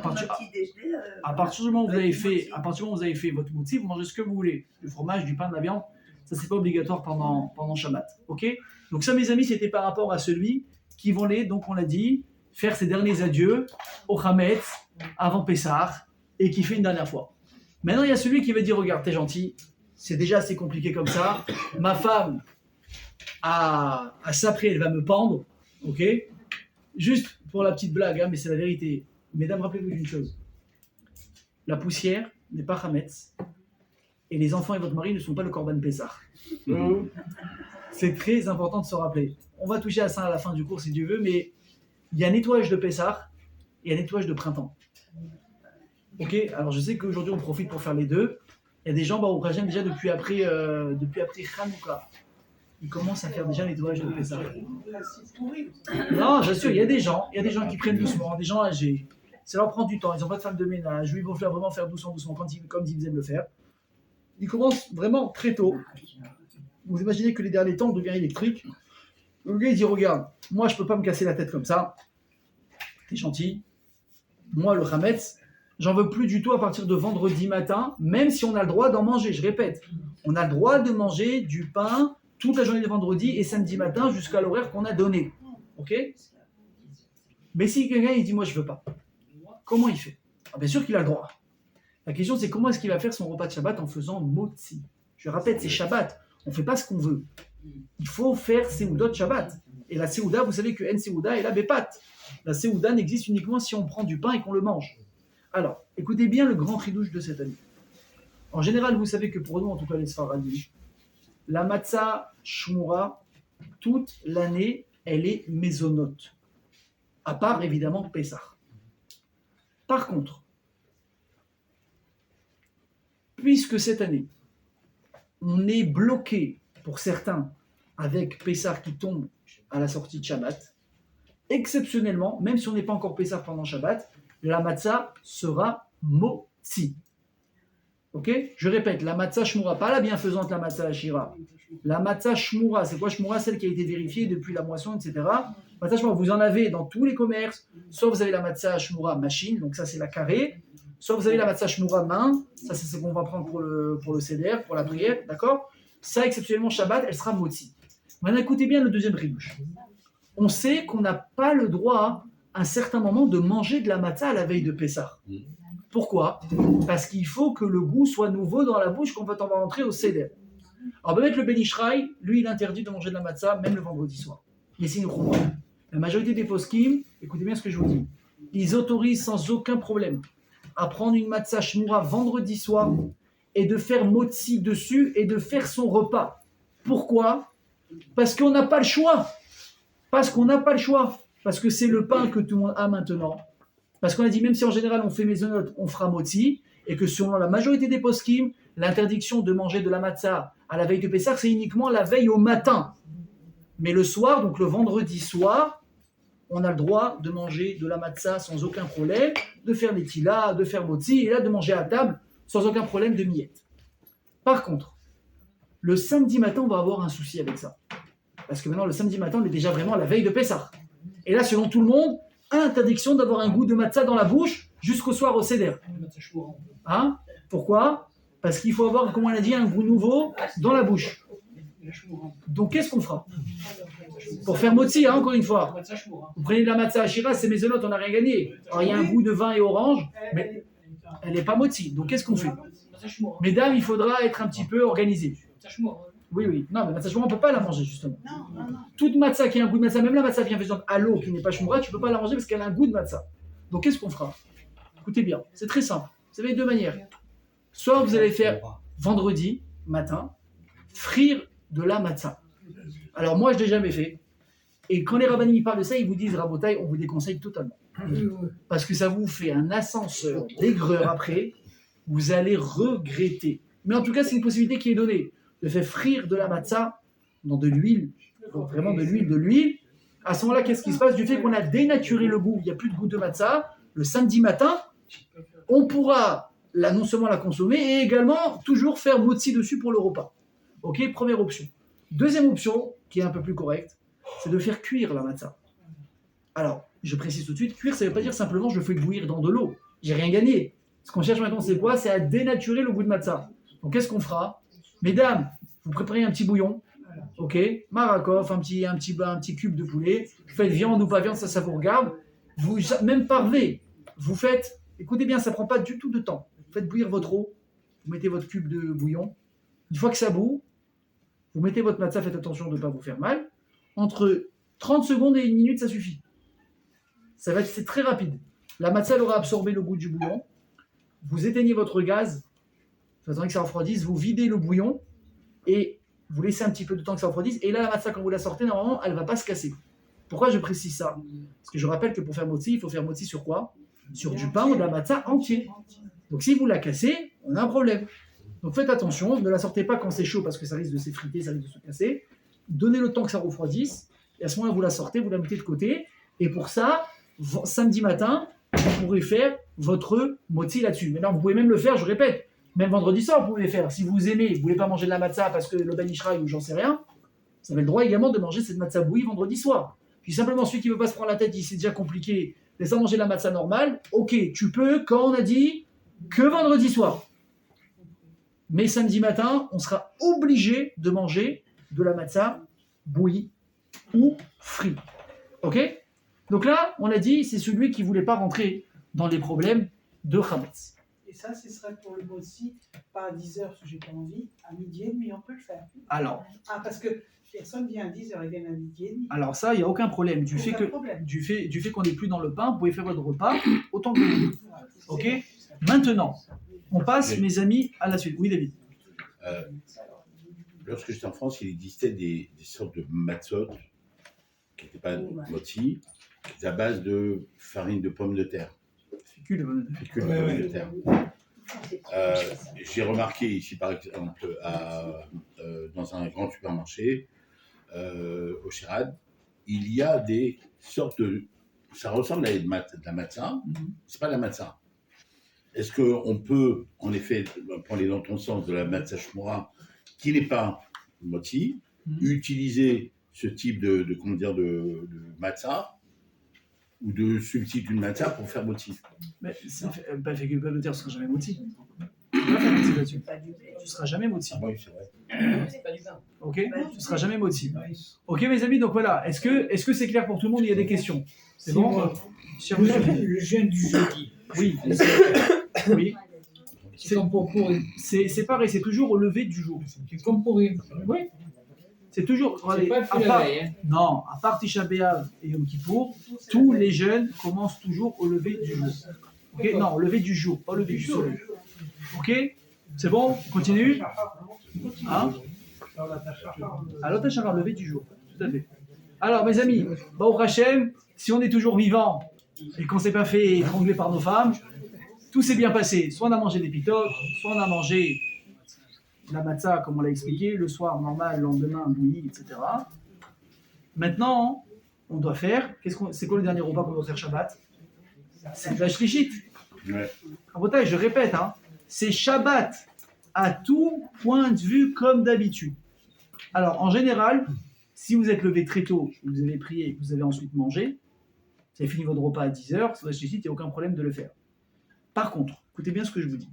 À partir du moment où vous avez fait, votre moti, vous mangez ce que vous voulez. Du fromage, du pain, de la viande, ça c'est pas obligatoire pendant Shabbat. Ok? Donc ça, mes amis, c'était par rapport à celui qui voulait, donc on l'a dit, faire ses derniers adieux au Hametz avant Pessah et qui fait une dernière fois. Maintenant, il y a celui qui va dire, regarde, t'es gentil, c'est déjà assez compliqué comme ça. Ma femme, à s'après, elle va me pendre. Ok? Juste pour la petite blague, hein, mais c'est la vérité. Mesdames, rappelez-vous d'une chose. La poussière n'est pas Hametz. Et les enfants et votre mari ne sont pas le Korban Pessah. C'est très important de se rappeler. On va toucher à ça à la fin du cours si Dieu veut, mais il y a un nettoyage de Pessah et un nettoyage de printemps. Ok? Alors je sais qu'aujourd'hui on profite pour faire les deux. Il y a des gens, au Rajem, déjà depuis après Hanouka. Ils commencent à faire déjà le nettoyage de Pessah. Non, j'assure, il y a des gens qui prennent doucement, des gens âgés. Ça leur prend du temps, ils n'ont pas de femme de ménage, ils vont vraiment faire doucement, comme ils aiment le faire. Ils commencent vraiment très tôt. Vous imaginez que les derniers temps, on devient électrique. Le gars, il dit, regarde, moi, je ne peux pas me casser la tête comme ça. T'es gentil. Moi, le Hametz, j'en veux plus du tout à partir de vendredi matin, même si on a le droit d'en manger. Je répète, on a le droit de manger du pain toute la journée de vendredi et samedi matin jusqu'à l'horaire qu'on a donné. Ok? Mais si quelqu'un il dit moi je veux pas, comment il fait? Bien sûr qu'il a le droit. La question c'est comment est-ce qu'il va faire son repas de Shabbat en faisant motzi? Je répète, c'est Shabbat. On ne fait pas ce qu'on veut. Il faut faire Seoudot Shabbat. Et la Seouda, vous savez que En Seouda est la Bépat. La Seouda n'existe uniquement si on prend du pain et qu'on le mange. Alors, écoutez bien le grand chidouche de cette année. En général, vous savez que pour nous, en tout cas les Sfaradim, la matzah shmura, toute l'année, elle est mésonote. À part, évidemment, Pessah. Par contre, puisque cette année, on est bloqué, pour certains, avec Pessah qui tombe à la sortie de Shabbat, exceptionnellement, même si on n'est pas encore Pessah pendant Shabbat, la matzah sera motzi. Ok? Je répète, la matzah shmura, pas la bienfaisante, la matzah ashira. La matzah shmura, c'est quoi shmura? Celle qui a été vérifiée depuis la moisson, etc. Matzah shmura, vous en avez dans tous les commerces. Soit vous avez la matzah shmura machine, donc ça c'est la carrée. Soit vous avez la matzah shmura main, ça c'est ce qu'on va prendre pour le seder, pour la prière, d'accord? Ça, exceptionnellement, Shabbat, elle sera motzi. Maintenant, écoutez bien le deuxième ridouche. On sait qu'on n'a pas le droit, à un certain moment, de manger de la matzah à la veille de Pessah. Pourquoi? Parce qu'il faut que le goût soit nouveau dans la bouche quand on va rentrer au Seder. Alors, peut-être le Ben Ishraï, lui, il interdit de manger de la matzah même le vendredi soir. Mais c'est une chumra. La majorité des poskim, écoutez bien ce que je vous dis, ils autorisent sans aucun problème à prendre une matzah shmura vendredi soir et de faire motzi dessus et de faire son repas. Pourquoi ? Parce qu'on n'a pas le choix. Parce qu'on n'a pas le choix. Parce que c'est le pain que tout le monde a maintenant. Parce qu'on a dit, même si en général on fait maisonnot, on fera motzi, et que selon la majorité des poskim, l'interdiction de manger de la matzah à la veille de Pessah, c'est uniquement la veille au matin. Mais le soir, donc le vendredi soir, on a le droit de manger de la matzah sans aucun problème, de faire des tilas, de faire motzi, et là de manger à table sans aucun problème de miettes. Par contre, le samedi matin, on va avoir un souci avec ça. Parce que maintenant, le samedi matin, on est déjà vraiment à la veille de Pessah. Et là, selon tout le monde, interdiction d'avoir un goût de matzah dans la bouche jusqu'au soir au Seder. Hein ? Pourquoi ? Parce qu'il faut avoir, comme on a dit, un goût nouveau dans la bouche. Donc, qu'est-ce qu'on fera ? Pour faire motzi, hein, encore une fois. Vous prenez de la matzah à Shiraz, c'est mésonote, on n'a rien gagné. Alors, il y a un goût de vin et orange, mais elle n'est pas motzi. Donc, qu'est-ce qu'on fait ? Mesdames, il faudra être un petit peu organisé. Oui, oui. Non, mais matzah shmura, on ne peut pas la manger, justement. Non. Toute matzah qui a un goût de matzah, même la matzah bienfaisante à l'eau qui n'est pas shmura, tu ne peux pas la manger parce qu'elle a un goût de matzah. Donc, qu'est-ce qu'on fera ? Écoutez bien, c'est très simple. Vous avez deux manières. Soit vous allez faire vendredi matin, frire de la matzah. Alors, moi, je ne l'ai jamais fait. Et quand les rabbinim parlent de ça, ils vous disent, Rabotai, on vous déconseille totalement. Parce que ça vous fait un ascenseur d'aigreur après, vous allez regretter. Mais en tout cas, c'est une possibilité qui est donnée. De faire frire de la matzah dans de l'huile, donc vraiment de l'huile. À ce moment-là, qu'est-ce qui se passe ? Du fait qu'on a dénaturé le goût, il n'y a plus de goût de matzah, le samedi matin, on pourra non seulement la consommer, et également toujours faire motzi dessus pour le repas. Ok, première option. Deuxième option, qui est un peu plus correcte, c'est de faire cuire la matzah. Alors, je précise tout de suite, cuire, ça ne veut pas dire simplement je fais bouillir dans de l'eau. J'ai rien gagné. Ce qu'on cherche maintenant, c'est quoi ? C'est à dénaturer le goût de matzah. Donc, qu'est-ce qu'on fera ? Mesdames, vous préparez un petit bouillon, ok ? Marakov, un petit cube de poulet. Vous faites viande ou pas viande, ça vous regarde. Vous, même parvé, vous faites, écoutez bien, ça ne prend pas du tout de temps. Vous faites bouillir votre eau, vous mettez votre cube de bouillon. Une fois que ça bout, vous mettez votre matzah, faites attention de ne pas vous faire mal. Entre 30 secondes et 1 minute, ça suffit. C'est très rapide. La matzah aura absorbé le goût du bouillon. Vous éteignez votre gaz, vous attendez que ça refroidisse, vous videz le bouillon et vous laissez un petit peu de temps que ça refroidisse. Et là, la matzah, quand vous la sortez, normalement, elle ne va pas se casser. Pourquoi je précise ça ? Parce que je rappelle que pour faire motzi, il faut faire motzi sur quoi ? Sur du pain ou de la matzah entier. Donc si vous la cassez, on a un problème. Donc faites attention, ne la sortez pas quand c'est chaud parce que ça risque de s'effriter, ça risque de se casser. Donnez le temps que ça refroidisse et à ce moment-là, vous la sortez, vous la mettez de côté. Et pour ça, samedi matin, vous pourrez faire votre motzi là-dessus. Maintenant, vous pouvez même le faire, je répète, même vendredi soir, vous pouvez le faire. Si vous aimez, vous ne voulez pas manger de la matzah parce que le Ben Ishraï ou j'en sais rien, vous avez le droit également de manger cette matzah bouillie vendredi soir. Puis simplement, celui qui ne veut pas se prendre la tête, dit c'est déjà compliqué, laisse-moi manger de la matzah normale. Ok, tu peux, quand on a dit que vendredi soir. Mais samedi matin, on sera obligé de manger de la matzah bouillie ou frite. Ok ? Donc là, on a dit, c'est celui qui ne voulait pas rentrer dans les problèmes de Chametz. Et ça, ce serait pour le motzi, pas à 10h, parce que j'ai pas envie, à midi et demi, on peut le faire. Alors, parce que personne vient à 10h, ils viennent à midi et demi. Alors ça, il n'y a aucun problème. Du fait qu'on n'est plus dans le pain, vous pouvez faire votre repas autant que vous voulez. Ok ? Maintenant, on passe, mes amis, à la suite. Oui, David. Lorsque j'étais en France, il existait des sortes de matzot qui n'étaient pas motzi, qui étaient à base de farine de pommes de terre. Fécule de pommes de terre. J'ai remarqué ici, par exemple, dans un grand supermarché, au Chirad, il y a des sortes de... Ça ressemble à de la matzah, c'est pas de la matzah. Est-ce qu'on peut, en effet, pour aller dans ton sens, de la matzah shmura, qui n'est pas motzi, utiliser ce type de matzah ou de substitut de matzah pour faire motzi? Mais pas fécule de terre, ce sera jamais motzi. Tu ne faire motzi là-dessus. Tu ne seras jamais motzi. Ah oui, c'est vrai. C'est pas du pain. Ok, tu ne seras jamais motzi. Ok, mes amis, donc voilà. Est-ce que c'est clair pour tout le monde? Il y a des questions. C'est bon? Le jeûne du jeudi. Oui. Oui. C'est comme pour pourri. C'est pareil, c'est toujours au lever du jour. C'est comme pourri. Oui. C'est toujours. C'est Regardez, pas à depuis la part, veille. Hein. non, à part Tisha B'Av et Yom Kippour, tous les jeûnes commencent toujours au lever du jour. Ok, non, au lever du jour, pas au lever du soleil. Ok, c'est bon, on continue. Hein? À l'Otachara, lever du jour, tout à fait. Alors, mes amis, Baruch Hashem, si on est toujours vivant et qu'on ne s'est pas fait étrangler par nos femmes, tout s'est bien passé. Soit on a mangé des pitotes, soit on a mangé la matzah, comme on l'a expliqué, le soir normal, le lendemain bouilli, etc. Maintenant, on doit faire. C'est quoi le dernier repas qu'on doit faire Shabbat? C'est la shlichit. Ouais. En Bretagne, je répète, hein, c'est Shabbat à tout point de vue comme d'habitude. Alors, en général, si vous êtes levé très tôt, vous avez prié, vous avez ensuite mangé, vous avez fini votre repas à 10h, sur la shlichit, il n'y a aucun problème de le faire. Par contre, écoutez bien ce que je vous dis.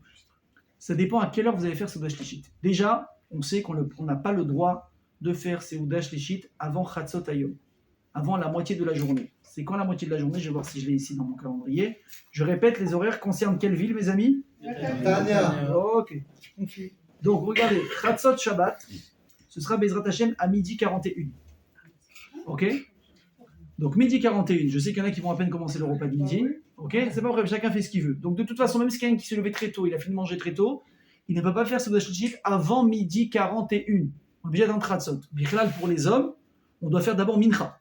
Ça dépend à quelle heure vous allez faire Seudah Shlichit. Déjà, on sait qu'on n'a pas le droit de faire Seudah Shlichit avant Chatzot Hayom, avant la moitié de la journée. C'est quand la moitié de la journée? Je vais voir si je l'ai ici dans mon calendrier. Je répète, les horaires concernent quelle ville, mes amis? Tania. Ok. Donc, regardez, Chatzot Shabbat, ce sera Bezrat Hashem à midi 41. Ok? Donc, midi 41. Je sais qu'il y en a qui vont à peine commencer le repas de midi. Ok, c'est pas vrai, chacun fait ce qu'il veut. Donc de toute façon, même si quelqu'un qui s'est levé très tôt, il a fini de manger très tôt, il ne peut pas faire Seudah Shlichit avant midi 41. On est obligé d'être en Tratzot. Bichlal, pour les hommes, on doit faire d'abord Mincha.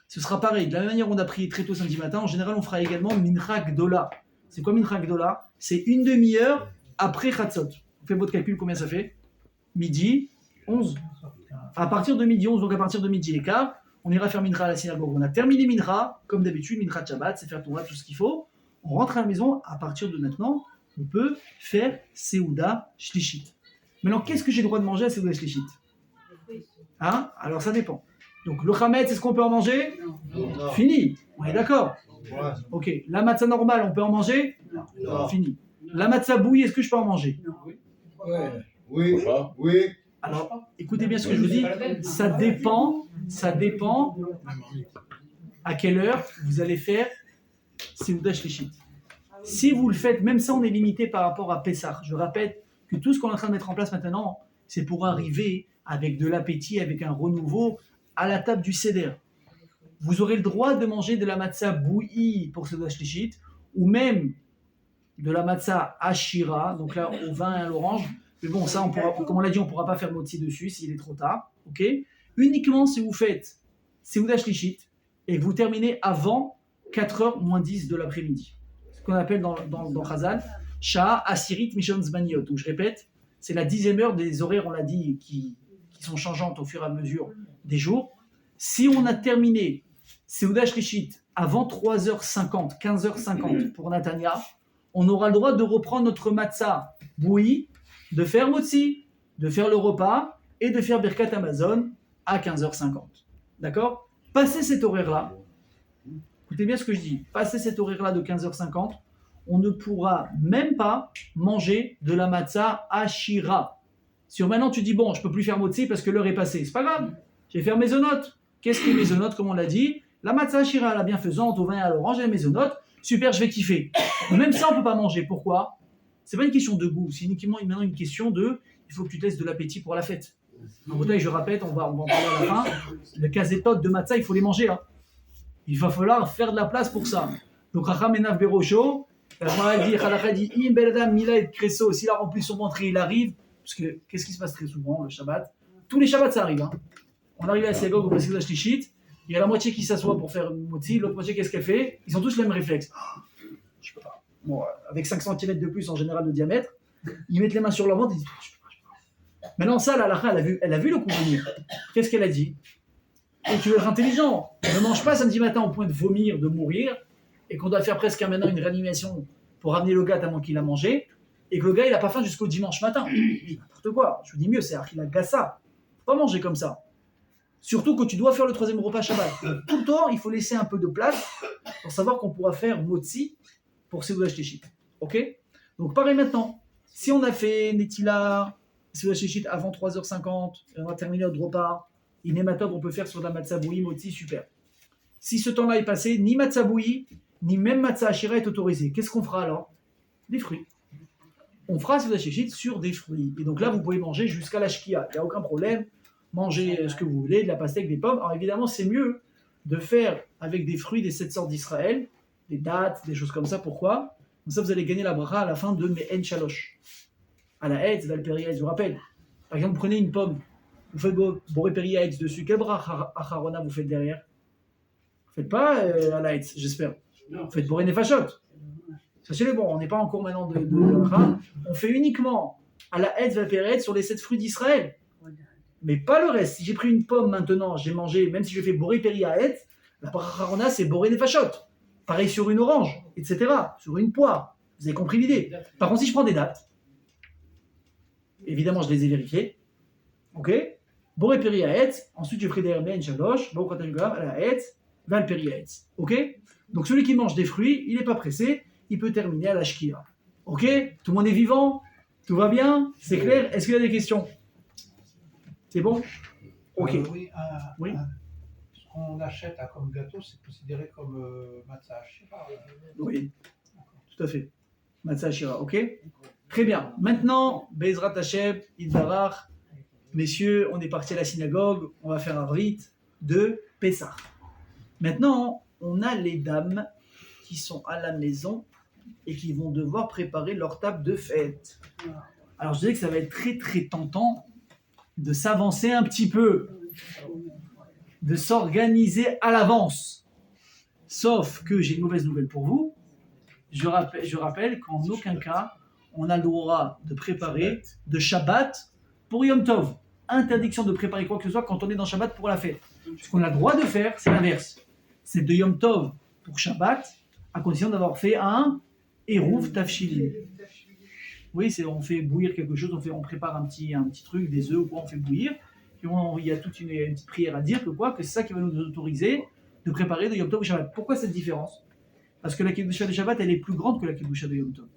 Ce sera pareil, de la même manière on a prié très tôt samedi matin, en général on fera également Mincha Gdola. C'est quoi Mincha Gdola? C'est une demi-heure après Tratzot. Vous faites votre calcul, combien ça fait? Midi 11. À partir de midi 11, donc à partir de midi et quart, on ira faire Mincha à la synagogue. On a terminé Mincha, comme d'habitude, Mincha de Shabbat, c'est faire Torah, tout ce qu'il faut. On rentre à la maison, à partir de maintenant, on peut faire Seudah Shlichit. Maintenant, qu'est-ce que j'ai le droit de manger à Seudah Shlichit? Hein? Alors ça dépend. Donc le Chametz, est-ce qu'on peut en manger? Non. Fini, on est d'accord. Ouais. Ok, la matzah normale, on peut en manger? Non. Fini. La matzah bouillie, est-ce que je peux en manger? Ouais. Oui. Pourquoi? Oui. Alors, écoutez bien ce que je vous dis, ça dépend à quelle heure vous allez faire Seudah Shlichit. Si vous le faites, même ça on est limité par rapport à Pessah. Je répète que tout ce qu'on est en train de mettre en place maintenant, c'est pour arriver avec de l'appétit, avec un renouveau à la table du Seder. Vous aurez le droit de manger de la matzah bouillie pour Seudah Shlichit, ou même de la matzah ashira, donc là au vin et à l'orange. Mais bon, ça, comme on l'a dit, on ne pourra pas faire motzi dessus s'il est trop tard. Ok? Uniquement si vous faites Seudah Shlichit et que vous terminez avant 4h moins 10 de l'après-midi. Ce qu'on appelle dans Chazal, Shah Asirit Mishon Zmaniot. Donc je répète, c'est la 10e heure des horaires, on l'a dit, qui sont changeantes au fur et à mesure des jours. Si on a terminé Seudah Shlichit avant 3h50, 15h50 pour Natania, on aura le droit de reprendre notre matzah bouillie, de faire motzi, de faire le repas et de faire Birkat Amazon à 15h50. D'accord? Passé cet horaire-là, écoutez bien ce que je dis, passé cet horaire-là de 15h50, on ne pourra même pas manger de la matzah ashira. Si maintenant tu dis, bon, je ne peux plus faire motzi parce que l'heure est passée, c'est pas grave, je vais faire mésonote. Qu'est-ce que mésonote, comme on l'a dit? La matzah ashira, la bienfaisante, au vin et à l'orange, et la mésonote, super, je vais kiffer. Même ça, on ne peut pas manger. Pourquoi? C'est pas une question de goût, c'est uniquement maintenant une question de, il faut que tu te laisses de l'appétit pour la fête. En Bretagne, je répète, on va en parler à la fin, le kazetot de matzah, il faut les manger. Hein. Il va falloir faire de la place pour ça. Donc, Racham Enav Berosho, Halakha dit, im beladam mila et kreso, s'il a rempli son ventre, il arrive, parce que qu'est-ce qui se passe très souvent le Shabbat? Tous les Shabbats, ça arrive. Hein. On arrive à la synagogue, on passe Seudah Shlichit, il y a la moitié qui s'assoit pour faire une motzi, l'autre moitié, qu'est-ce qu'elle fait? Ils ont tous le même réflexe. Je peux pas. Bon, avec 5 cm de plus en général de diamètre, ils mettent les mains sur leur ventre, ils disent je peux pas. Maintenant, ça, la Halakha, elle a vu le coup venir. Qu'est-ce qu'elle a dit? Et tu veux être intelligent, ne mange pas samedi matin au point de vomir, de mourir, et qu'on doit faire presque maintenant une réanimation pour ramener le gars tellement qu'il a mangé, et que le gars il n'a pas faim jusqu'au dimanche matin. N'importe quoi. Je vous dis mieux, c'est Achila Gassa. Faut pas manger comme ça. Surtout que tu dois faire le 3e repas Shabbat. Donc, tout le temps, il faut laisser un peu de place pour savoir qu'on pourra faire motzi pour Seudah Shlichit. Ok? Donc pareil maintenant. Si on a fait Netila, Seudah Shlichit avant 3h50, et on a terminé notre repas, Inématov, on peut faire sur la matzah bouillie, motzi, super. Si ce temps-là est passé, ni matzah bouillie, ni même matzah ashira est autorisé. Qu'est-ce qu'on fera alors? Des fruits. On fera Seudah Shlichit sur des fruits. Et donc là, vous pouvez manger jusqu'à la shkia. Il n'y a aucun problème. mangez ce que vous voulez, de la pastèque, des pommes. Alors évidemment, c'est mieux de faire avec des fruits des 7 sortes d'Israël, des dattes, des choses comme ça. Pourquoi? Comme ça, vous allez gagner la bracha à la fin de Me'en Shalosh. À la Hetz, Valperi Hetz, je vous rappelle. Par exemple, prenez une pomme, vous faites Boré Peri Hetz dessus. Quelle bracha Acharona vous faites derrière? Vous ne faites pas à la Hetz, j'espère. Vous faites Boré Nefashot. Sachez-le, bon, on n'est pas en cours maintenant de bracha. On fait uniquement à la Hetz, Valperi Hetz sur les 7 fruits d'Israël. Mais pas le reste. Si j'ai pris une pomme maintenant, j'ai mangé, même si je fais Boré Peri Hetz, la bracha Acharona, c'est Boré Nefashot. Pareil sur une orange, etc. Sur une poire. Vous avez compris l'idée. Par contre, si je prends des dattes, évidemment, je les ai vérifiées. Ok? Boré Peri Hetz. Ensuite, je ferai des Me'en Shalosh. Boré Katan à la Hetz. Val Peri Hetz. Ok? Donc, celui qui mange des fruits, il n'est pas pressé. Il peut terminer à la Shkia. Ok? Tout le monde est vivant? Tout va bien? C'est clair? Est-ce qu'il y a des questions? C'est bon? Ok. Oui, Oui. Ce qu'on achète comme gâteau, c'est considéré comme matzah shira. Oui, tout à fait. Matzah Shira, ok? Très bien. Maintenant, Bezrat Hashem, Idvarach, messieurs, on est parti à la synagogue, on va faire un rite de Pessah. Maintenant, on a les dames qui sont à la maison et qui vont devoir préparer leur table de fête. Alors, je disais que ça va être très très tentant de s'avancer un petit peu, de s'organiser à l'avance. Sauf que j'ai une mauvaise nouvelle pour vous. Je rappelle qu'en aucun cas, on a le droit de préparer de Shabbat pour Yom Tov. Interdiction de préparer quoi que ce soit quand on est dans Shabbat pour la fête. Ce qu'on a le droit de faire, c'est l'inverse. C'est de Yom Tov pour Shabbat, à condition d'avoir fait un Eruv Tafshilin. Oui, on fait bouillir quelque chose, on prépare un petit truc, des œufs ou quoi, on fait bouillir. Puis il y a toute une petite prière à dire que c'est ça qui va nous autoriser de préparer de Yom Tov au Shabbat. Pourquoi cette différence? Parce que la Kedusha de Shabbat, elle est plus grande que la Kedusha de Yom Tov.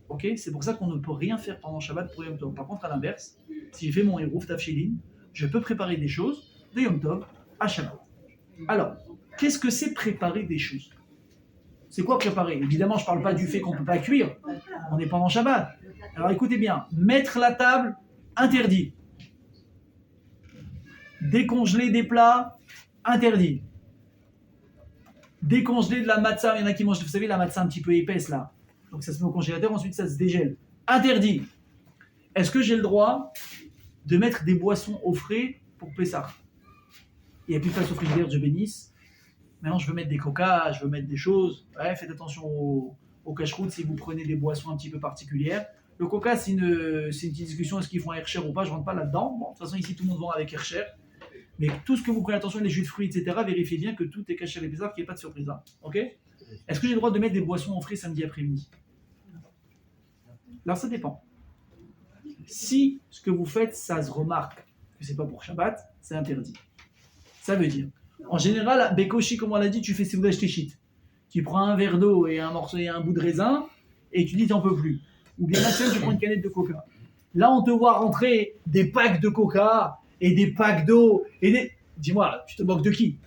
Ok? C'est pour ça qu'on ne peut rien faire pendant Shabbat pour Yom Tov. Par contre, à l'inverse, si j'ai fait mon Eruv Tafshilin, je peux préparer des choses de Yom Tov à Shabbat. Alors, qu'est-ce que c'est préparer des choses? C'est quoi préparer? Évidemment, je ne parle pas du fait qu'on ne peut pas cuire. On est pendant Shabbat. Alors écoutez bien, mettre la table, interdit. Décongeler des plats, interdit. Décongeler de la matzah, il y en a qui mangent, vous savez, la matzah un petit peu épaisse là. Donc ça se met au congélateur, ensuite ça se dégèle. Interdit. Est-ce que j'ai le droit de mettre des boissons au frais pour Pessah? Il n'y a plus de place au frigidaire, Dieu bénisse. Maintenant, je veux mettre des coca, je veux mettre des choses. Ouais, faites attention au cache-route si vous prenez des boissons un petit peu particulières. Le coca, c'est une petite discussion, est-ce qu'ils font un Hercher ou pas? Je ne rentre pas là-dedans. Bon, de toute façon, ici, tout le monde vend avec Hercher. Mais tout ce que vous prenez attention, les jus de fruits, etc., vérifiez bien que tout est caché à l'épisode, qu'il n'y ait pas de surprise là. Ok? Est-ce que j'ai le droit de mettre des boissons au frais samedi après-midi? Alors, ça dépend. Si ce que vous faites, ça se remarque que c'est pas pour Shabbat, c'est interdit. Ça veut dire, en général, Bekoshi, comme on l'a dit, tu fais Seoudash Téchit. Tu prends un verre d'eau et un morceau et un bout de raisin et tu dis t'en peux plus. Ou bien maximum, tu prends une canette de coca. Là, on te voit rentrer des packs de coca et des packs d'eau et des... Dis-moi, tu te moques de qui?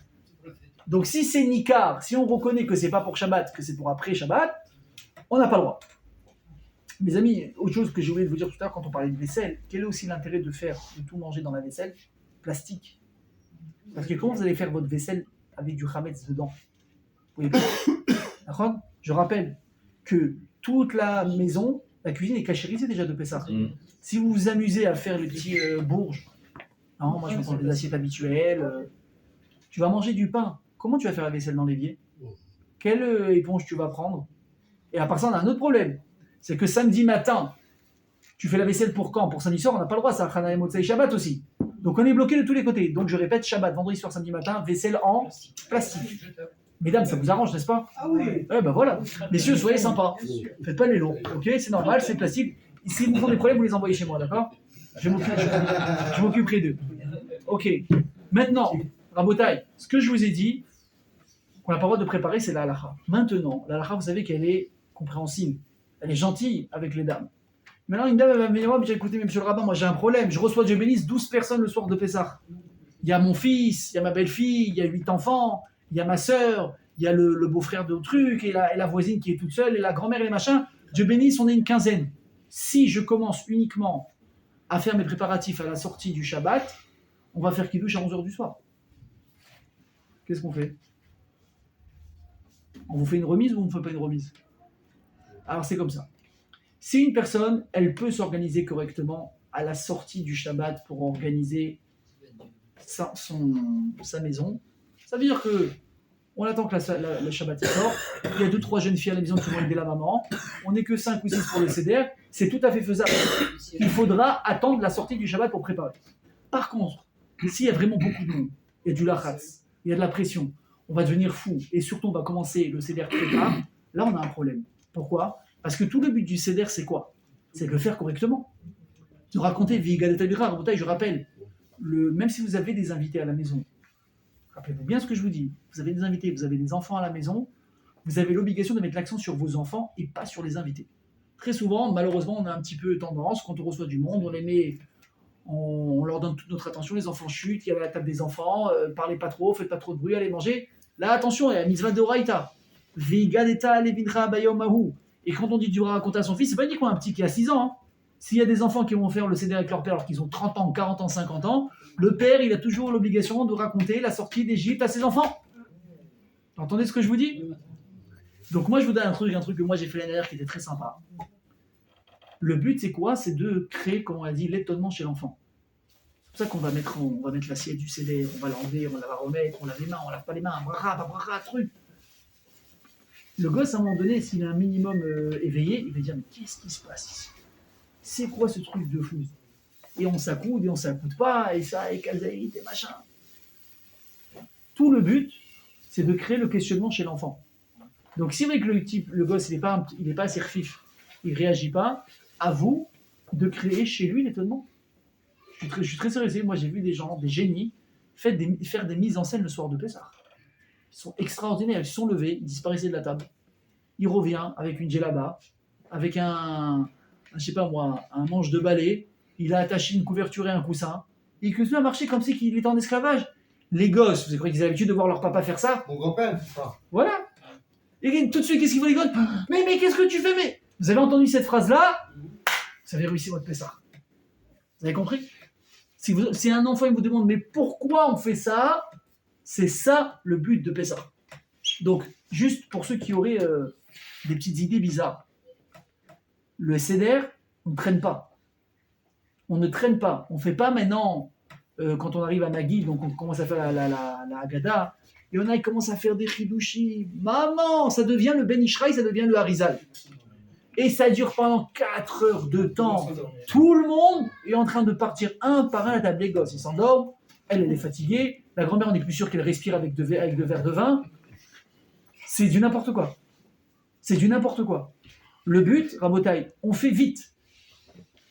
Donc, si c'est Nikar, si on reconnaît que c'est pas pour Shabbat, que c'est pour après Shabbat, on n'a pas le droit. Mes amis, autre chose que j'ai oublié de vous dire tout à l'heure quand on parlait de vaisselle, quel est aussi l'intérêt de tout manger dans la vaisselle plastique? Parce que comment vous allez faire votre vaisselle avec du chametz dedans? Vous voyez pas? D'accord? Je rappelle que toute la maison, la cuisine est cachérisée déjà de Pessah. Si vous vous amusez à faire les petits bourges, non, moi je me prends des assiettes habituelles, tu vas manger du pain. Comment tu vas faire la vaisselle dans l'évier? Quelle éponge tu vas prendre? Et à part ça, on a un autre problème. C'est que samedi matin, tu fais la vaisselle pour quand? Pour samedi soir, on n'a pas le droit, ça Chana et Motzei Shabbat aussi. Donc on est bloqué de tous les côtés. Donc je répète, Shabbat, vendredi soir, samedi matin, vaisselle en plastique. Mesdames, ça vous arrange, n'est-ce pas? Ah oui. Ben voilà. Messieurs, soyez sympas. Faites pas les lots. Ok, c'est normal, c'est plastique. Si vous avez des problèmes, vous les envoyez chez moi, d'accord? Je m'occuperai d'eux. Ok. Maintenant, Rabotai, ce que je vous ai dit, qu'on n'a pas le droit de préparer, c'est la halakha. Maintenant, la halakha, vous savez qu'elle est compréhensible. Elle est gentille avec les dames. Maintenant, une dame elle va venir me dire, écoutez, monsieur le rabbin, moi j'ai un problème. Je reçois, Dieu bénisse, 12 personnes le soir de Pessah. Il y a mon fils, il y a ma belle-fille, il y a 8 enfants, il y a ma sœur, il y a le beau-frère de truc, et la voisine qui est toute seule, et la grand-mère et les machins. Dieu bénisse, on est une quinzaine. Si je commence uniquement à faire mes préparatifs à la sortie du Shabbat, on va faire Kiddush à 11h du soir. Qu'est-ce qu'on fait? On vous fait une remise ou on ne fait pas une remise? Alors c'est comme ça. Si une personne, elle peut s'organiser correctement à la sortie du Shabbat pour organiser sa maison, ça veut dire que on attend que le Shabbat sort, il y a 2-3 jeunes filles à la maison qui vont aider la maman, on n'est que 5 ou 6 pour le Seder, c'est tout à fait faisable. Il faudra attendre la sortie du Shabbat pour préparer. Par contre, s'il y a vraiment beaucoup de monde, il y a du lachatz, il y a de la pression, on va devenir fou, et surtout on va commencer le Seder très tard, là on a un problème. Pourquoi? Parce que tout le but du Seder, c'est quoi? C'est de le faire correctement. De raconter Vigadat Abira, je rappelle, même si vous avez des invités à la maison, rappelez-vous bien ce que je vous dis, vous avez des invités, vous avez des enfants à la maison, vous avez l'obligation de mettre l'accent sur vos enfants et pas sur les invités. Très souvent, malheureusement, on a un petit peu tendance, quand on reçoit du monde, on leur donne toute notre attention, les enfants chutent, il y a la table des enfants, parlez pas trop, faites pas trop de bruit, allez manger. Là, attention, il y a mitzvah de Oraïta. Vigadeta levincha bayom mahu. Et quand on dit Dura raconter à son fils, c'est pas uniquement un petit qui a 6 ans. Hein. S'il y a des enfants qui vont faire le Seder avec leur père alors qu'ils ont 30 ans, 40 ans, 50 ans, le père, il a toujours l'obligation de raconter la sortie d'Égypte à ses enfants. Vous entendez ce que je vous dis? Donc moi, je vous donne un truc que moi j'ai fait l'année dernière qui était très sympa. Le but, c'est quoi? C'est de créer, comme on a dit, l'étonnement chez l'enfant. C'est pour ça qu'on va mettre l'assiette du Seder, on va l'enlever, on la va remettre, on lave les mains, on lave pas les mains, truc. Le gosse, à un moment donné, s'il est un minimum éveillé, il va dire, mais qu'est-ce qui se passe ici? C'est quoi ce truc de fou? Et on s'accoude, et on s'accoude pas, et ça, et kazaït, et machin. Tout le but, c'est de créer le questionnement chez l'enfant. Donc si vous voyez que le gosse, il n'est pas assez refif, il réagit pas, à vous de créer chez lui l'étonnement. Je suis très sérieux, moi j'ai vu des gens, des génies, faire des mises en scène le soir de Pessah. Ils sont extraordinaires, ils se sont levés, ils disparaissaient de la table. Il revient avec une djellaba, avec un manche de balai, il a attaché une couverture et un coussin, et il continue à marcher comme si il était en esclavage. Les gosses, vous croyez qu'ils ont l'habitude de voir leur papa faire ça? Mon grand-père, c'est ça. Voilà. Et tout de suite, qu'est-ce qu'ils font les gosses? Mais qu'est-ce que tu fais? Mais vous avez entendu cette phrase-là? Vous avez réussi votre Pessah. Vous avez compris? Si un enfant il vous demande mais pourquoi on fait ça, c'est ça le but de Pessah. Donc, juste pour ceux qui auraient des petites idées bizarres, le Seder, on ne traîne pas. On ne traîne pas. On ne fait pas maintenant, quand on arrive à Nagui, donc on commence à faire la Haggadah, et il commence à faire des chidushim. Maman, ça devient le Ben Ishraï, ça devient le Harizal. Et ça dure pendant 4 heures de temps. Tout le monde est en train de partir un par un à la table des gosses. Ils s'endorment, elle est fatiguée, la grand-mère, on n'est plus sûr qu'elle respire avec deux verres de vin. C'est du n'importe quoi. C'est du n'importe quoi. Le but, Rabotaï, on fait vite.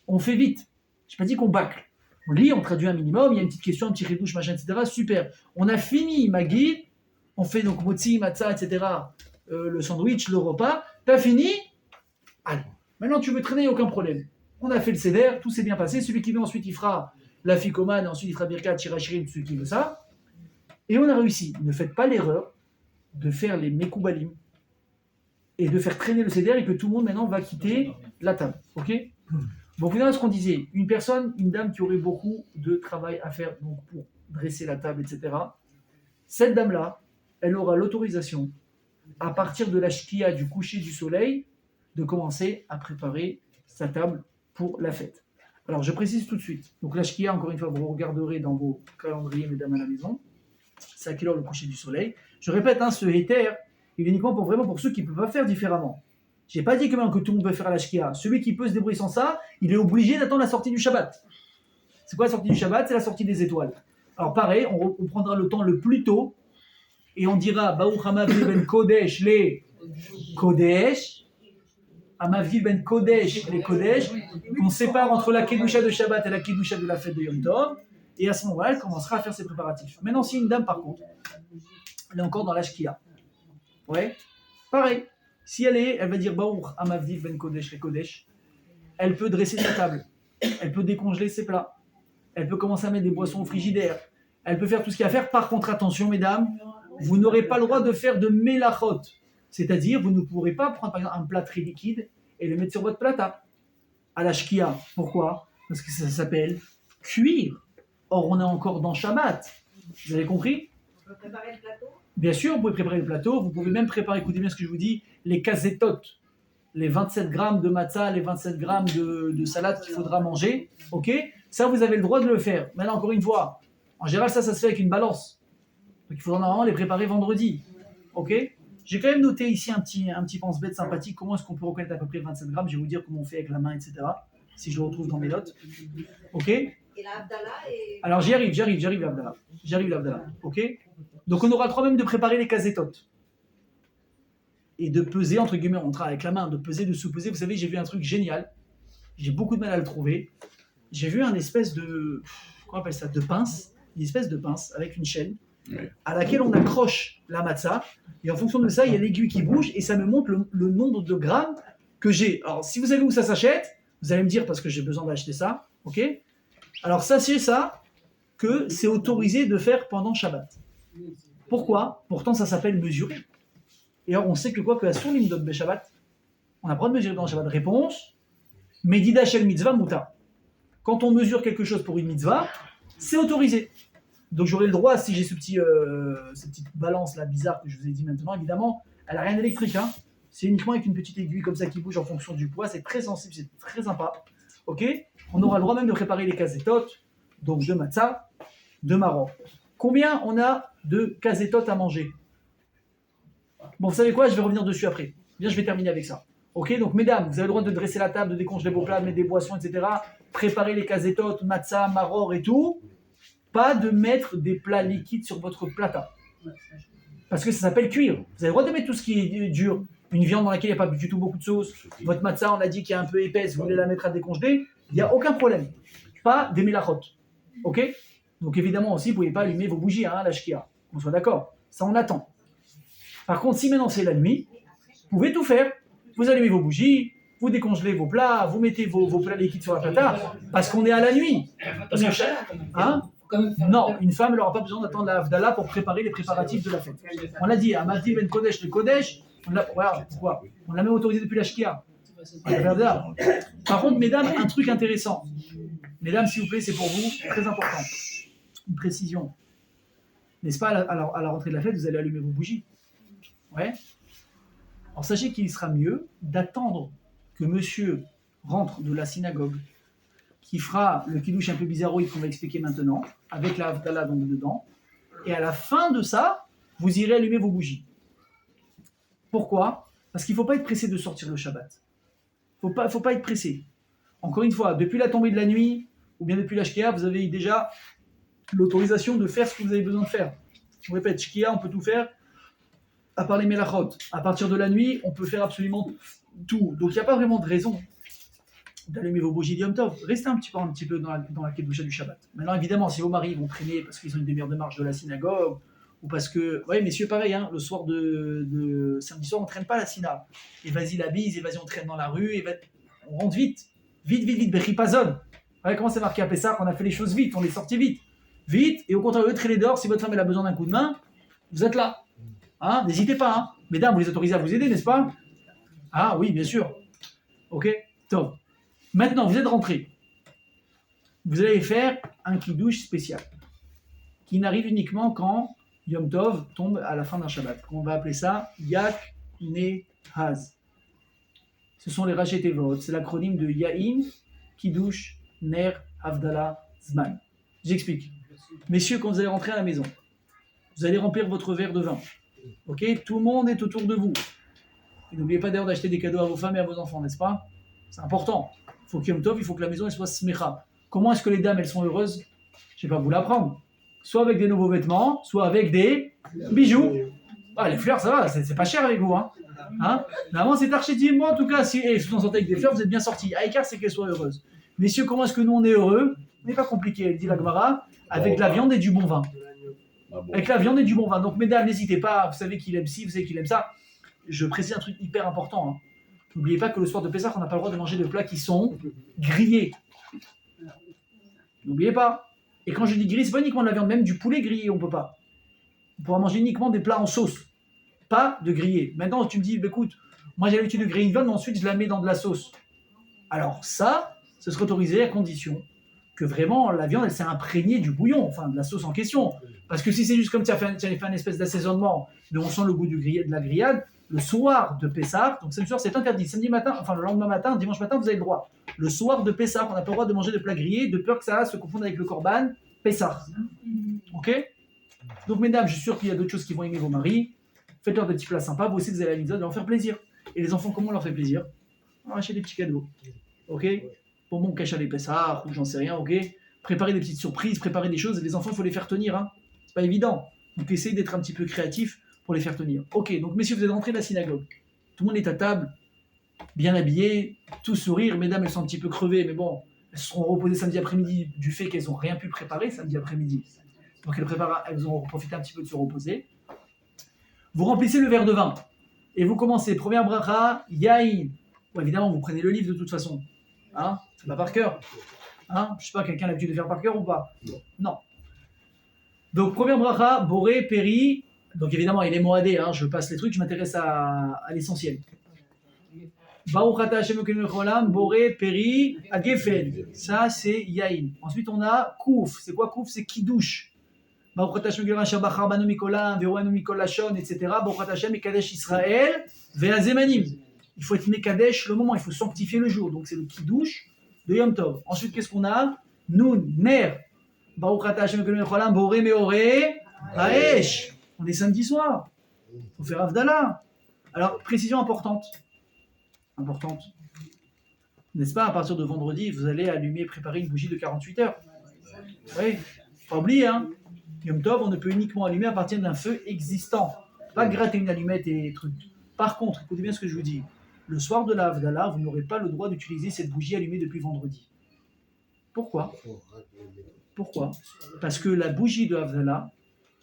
On fait vite. Je n'ai pas dit qu'on bâcle. On lit, on traduit un minimum, il y a une petite question, un petit ridouche, machin, etc. Super. On a fini Magui, on fait donc motzi, matzah, etc. Le sandwich, le repas. T'as fini? Allez. Maintenant, tu veux traîner, aucun problème. On a fait le Seder, tout s'est bien passé. Celui qui veut ensuite, il fera la ficomane, ensuite il fera Birkat, Shirachirim, celui qui veut ça. Et on a réussi. Ne faites pas l'erreur de faire les Mekoubalim et de faire traîner le Seder et que tout le monde maintenant va quitter la table. Ok? Donc voilà ce qu'on disait. Une dame qui aurait beaucoup de travail à faire donc, pour dresser la table, etc. Cette dame-là, elle aura l'autorisation, à partir de la shkia, du coucher du soleil, de commencer à préparer sa table pour la fête. Alors je précise tout de suite. Donc la shkia, encore une fois, vous regarderez dans vos calendriers, mesdames à la maison. C'est à quelle heure le coucher du soleil? Je répète, ce héter, il est uniquement pour ceux qui ne peuvent pas faire différemment. Je n'ai pas dit que tout le monde peut faire la shkia. Celui qui peut se débrouiller sans ça, il est obligé d'attendre la sortie du Shabbat. C'est quoi la sortie du Shabbat? C'est la sortie des étoiles. Alors pareil, on prendra le temps le plus tôt et on dira Baruch Hamavli ben Kodesh les Kodesh, Hamavli ben Kodesh les Kodesh, qu'on sépare entre la Kedusha de Shabbat et la Kedusha de la fête de Yom Tov, et à ce moment-là, elle commencera à faire ses préparatifs. Maintenant, si une dame, par contre, elle est encore dans la shkia, ouais, pareil. Si elle va dire Baruch Hamavli ben Kodesh les Kodesh, elle peut dresser sa table, elle peut décongeler ses plats, elle peut commencer à mettre des boissons au frigidaire, elle peut faire tout ce qu'il y a à faire. Par contre, attention, mesdames, vous n'aurez pas le droit de faire de melachot. C'est-à-dire, vous ne pourrez pas prendre, par exemple, un plat très liquide et le mettre sur votre plata à la shkia. Pourquoi? Parce que ça s'appelle cuire. Or, on est encore dans Shabbat. Vous avez compris? On peut préparer le plateau? Bien sûr, vous pouvez préparer le plateau. Vous pouvez même préparer, écoutez bien ce que je vous dis, les kazetotes, les 27 grammes de matzah, les 27 grammes de salade qu'il faudra manger. Ok? Ça, vous avez le droit de le faire. Maintenant, encore une fois, en général, ça se fait avec une balance. Donc, il faudra normalement les préparer vendredi. Ok? J'ai quand même noté ici un petit pense-bête sympathique. Comment est-ce qu'on peut reconnaître à peu près 27 grammes? Je vais vous dire comment on fait avec la main, etc. Si je le retrouve dans mes notes. Ok? Et la Abdallah et... Alors, j'y arrive, Abdallah. J'arrive, Abdallah. Ok? Donc, on aura le droit même de préparer les kazetotes. Et de peser, entre guillemets, on travaille avec la main, de peser, de sous-peser. Vous savez, j'ai vu un truc génial. J'ai beaucoup de mal à le trouver. J'ai vu un espèce de... Comment on appelle ça? De pince. Une espèce de pince avec une chaîne à laquelle on accroche la matzah. Et en fonction de ça, il y a l'aiguille qui bouge et ça me montre le nombre de grammes que j'ai. Alors, si vous savez où ça s'achète, vous allez me dire parce que j'ai besoin d'acheter ça. Ok? Alors, sachez ça, que c'est autorisé de faire pendant Shabbat. Pourquoi? Pourtant, ça s'appelle mesurer. Et alors, on sait que quoi? Que la Soulim de Shabbat, on n'a pas le droit de mesurer pendant Shabbat. Réponse, Medida Shel Mitzvah Muta. Quand on mesure quelque chose pour une mitzvah, c'est autorisé. Donc j'aurai le droit, si j'ai cette petite balance là bizarre que je vous ai dit maintenant, évidemment, elle n'a rien d'électrique. Hein. C'est uniquement avec une petite aiguille comme ça qui bouge en fonction du poids. C'est très sensible, c'est très sympa. Ok? On aura le droit même de préparer les kazetotes, donc de matzah, de maror. Combien on a de kazetotes à manger? Bon, vous savez quoi? Je vais revenir dessus après. Bien, je vais terminer avec ça. Ok? Donc mesdames, vous avez le droit de dresser la table, de décongeler vos plats, de mettre des boissons, etc. Préparer les kazetotes, matzah, maror et tout. Pas de mettre des plats liquides sur votre plata. Parce que ça s'appelle cuire. Vous avez le droit de mettre tout ce qui est dur. Une viande dans laquelle il n'y a pas du tout beaucoup de sauce. Votre matzah, on a dit qu'il est un peu épaisse, vous voulez la mettre à décongeler. Il n'y a aucun problème. Pas des melachot. Ok? Donc évidemment aussi, vous ne pouvez pas allumer vos bougies, hein, la shkia. On soit d'accord. Ça, on attend. Par contre, si maintenant c'est la nuit, vous pouvez tout faire. Vous allumez vos bougies, vous décongelez vos plats, vous mettez vos plats liquides sur la plata, parce qu'on est à la nuit. Parce que hein? Non, une femme n'aura pas besoin d'attendre la Havdalah pour préparer les préparatifs de la fête. On l'a dit, à Mati Ben Kodesh, le Kodesh, on l'a même autorisé depuis la Shkia. Par contre, mesdames, un truc intéressant. Mesdames, s'il vous plaît, c'est pour vous, très important. Une précision. N'est-ce pas, à la rentrée de la fête, vous allez allumer vos bougies. Ouais. Alors sachez qu'il sera mieux d'attendre que monsieur rentre de la synagogue, qui fera le kidouche un peu bizarroïde qu'on va expliquer maintenant, avec la Havdalah donc dedans, et à la fin de ça, vous irez allumer vos bougies. Pourquoi? Parce qu'il ne faut pas être pressé de sortir le Shabbat. Il ne faut pas être pressé. Encore une fois, depuis la tombée de la nuit, ou bien depuis la Shkia, vous avez déjà l'autorisation de faire ce que vous avez besoin de faire. Je répète, Shkia, on peut tout faire, à part les melachot. À partir de la nuit, on peut faire absolument tout. Donc il n'y a pas vraiment de raison d'allumer vos bougies d'Yom Tov. Restez un petit peu dans la kedusha du Shabbat. Maintenant, évidemment, si vos maris vont traîner parce qu'ils ont une demi-heure de marche de la synagogue, ou parce que... Oui, messieurs, pareil, hein, le soir de samedi soir, on ne traîne pas à la synagogue. Et vas-y la bise, et vas-y on traîne dans la rue, et on rentre vite. Vite, Bechipazon. Ouais, comment c'est marqué à Pessah? On a fait les choses vite, on est sorti vite. Vite, et au contraire, eux, traîner dehors, si votre femme elle a besoin d'un coup de main, vous êtes là. Hein, n'hésitez pas. Hein. Mesdames, vous les autorisez à vous aider, n'est-ce pas? Ah oui, bien sûr. Ok, top. Maintenant, vous êtes rentrés. Vous allez faire un kidouche spécial qui n'arrive uniquement quand Yom Tov tombe à la fin d'un Shabbat. On va appeler ça Yak Nehaz. Ce sont les Raché Tevot. C'est l'acronyme de Yain, Kiddush, Ner, Havdalah, Zman. J'explique. Messieurs, quand vous allez rentrer à la maison, vous allez remplir votre verre de vin. Ok? Tout le monde est autour de vous. Et n'oubliez pas d'ailleurs d'acheter des cadeaux à vos femmes et à vos enfants, n'est-ce pas? C'est important. Il faut qu'il y ait Yom Tov, il faut que la maison elle soit smecha. Comment est-ce que les dames elles sont heureuses? Je ne vais pas vous l'apprendre. Soit avec des nouveaux vêtements, soit avec des bijoux. Ah, les fleurs, ça va, c'est pas cher avec vous. Hein? Avant, c'est archétime. Moi, en tout cas, si vous en sortez avec des fleurs, vous êtes bien sortis. Aïkar, c'est qu'elles soient heureuses. Messieurs, comment est-ce que nous, on est heureux? Ce n'est pas compliqué, dit la Gemara, avec de la viande et du bon vin. Avec la viande et du bon vin. Donc, mesdames, n'hésitez pas. Vous savez qu'il aime ci, vous savez qu'il aime ça. Je précise un truc hyper important. Hein. N'oubliez pas que le soir de Pessah, on n'a pas le droit de manger de plats qui sont grillés. N'oubliez pas. Et quand je dis grillé, c'est pas uniquement de la viande, même du poulet grillé, on peut pas. On pourra manger uniquement des plats en sauce, pas de grillé. Maintenant, tu me dis, écoute, moi j'ai l'habitude de griller une viande, mais ensuite je la mets dans de la sauce. Alors ça, ce serait autorisé à condition que vraiment la viande elle s'est imprégnée du bouillon, enfin de la sauce en question. Parce que si c'est juste comme tu as fait un espèce d'assaisonnement, mais on sent le goût de la grillade, le soir de Pessah, donc samedi soir c'est interdit. Samedi matin, enfin le lendemain matin, dimanche matin, vous avez le droit. Le soir de Pessah, on n'a pas le droit de manger de plats grillés, de peur que ça se confonde avec le korban Pessah. Ok? Donc mesdames, je suis sûr qu'il y a d'autres choses qui vont aimer vos maris. Faites-leur des petits plats sympas, vous aussi vous avez la mitzvah de leur faire plaisir. Et les enfants, comment on leur fait plaisir? On achète des petits cadeaux. Ok? Bonbons cache à les Pessah, ou j'en sais rien, ok? Préparer des petites surprises, préparer des choses, les enfants, il faut les faire tenir, hein. C'est pas évident. Donc essayez d'être un petit peu créatif pour les faire tenir. Ok, donc messieurs, vous êtes rentrés de la synagogue. Tout le monde est à table, bien habillé, tout sourire. Mesdames, elles sont un petit peu crevées, mais bon, elles se seront reposées samedi après-midi du fait qu'elles n'ont rien pu préparer samedi après-midi. Donc elles ont profité un petit peu de se reposer. Vous remplissez le verre de vin et vous commencez. Première bracha, yaïn. Bon, évidemment, vous prenez le livre de toute façon. Hein, c'est pas par cœur. Hein, je sais pas, quelqu'un a l'habitude de faire par cœur ou pas? Non. Donc, première bracha, boré, péri. Donc, évidemment, il est moadé, hein, je passe les trucs, je m'intéresse à l'essentiel. Baruch ata Hashem Elokeinu melech haolam, boré, péri, agefel. Ça, c'est yaïn. Ensuite, on a kouf. C'est quoi kouf? C'est kidouche. Baruch ata Hashem Elokeinu melech bachar banu mikol ha'am, ve'roenu mikol lashon, etc. Baruch ata Hashem mekadesh Israël, ve'azemanim. Il faut être mekadesh le moment, il faut sanctifier le jour. Donc, c'est le kidouche de Yom Tov. Ensuite, qu'est-ce qu'on a? Nun, ner. Baruch ata Hashem Elokeinu melech haolam, boré meoré, haesh. On est samedi soir. Il faut faire Havdalah. Alors, précision importante. N'est-ce pas, à partir de vendredi, vous allez allumer, préparer une bougie de 48 heures. Oui, pas oublier, hein. Yom Tov, on ne peut uniquement allumer à partir d'un feu existant. Pas gratter une allumette et trucs. Par contre, écoutez bien ce que je vous dis. Le soir de la Havdalah, vous n'aurez pas le droit d'utiliser cette bougie allumée depuis vendredi. Pourquoi? Parce que la bougie de Havdalah,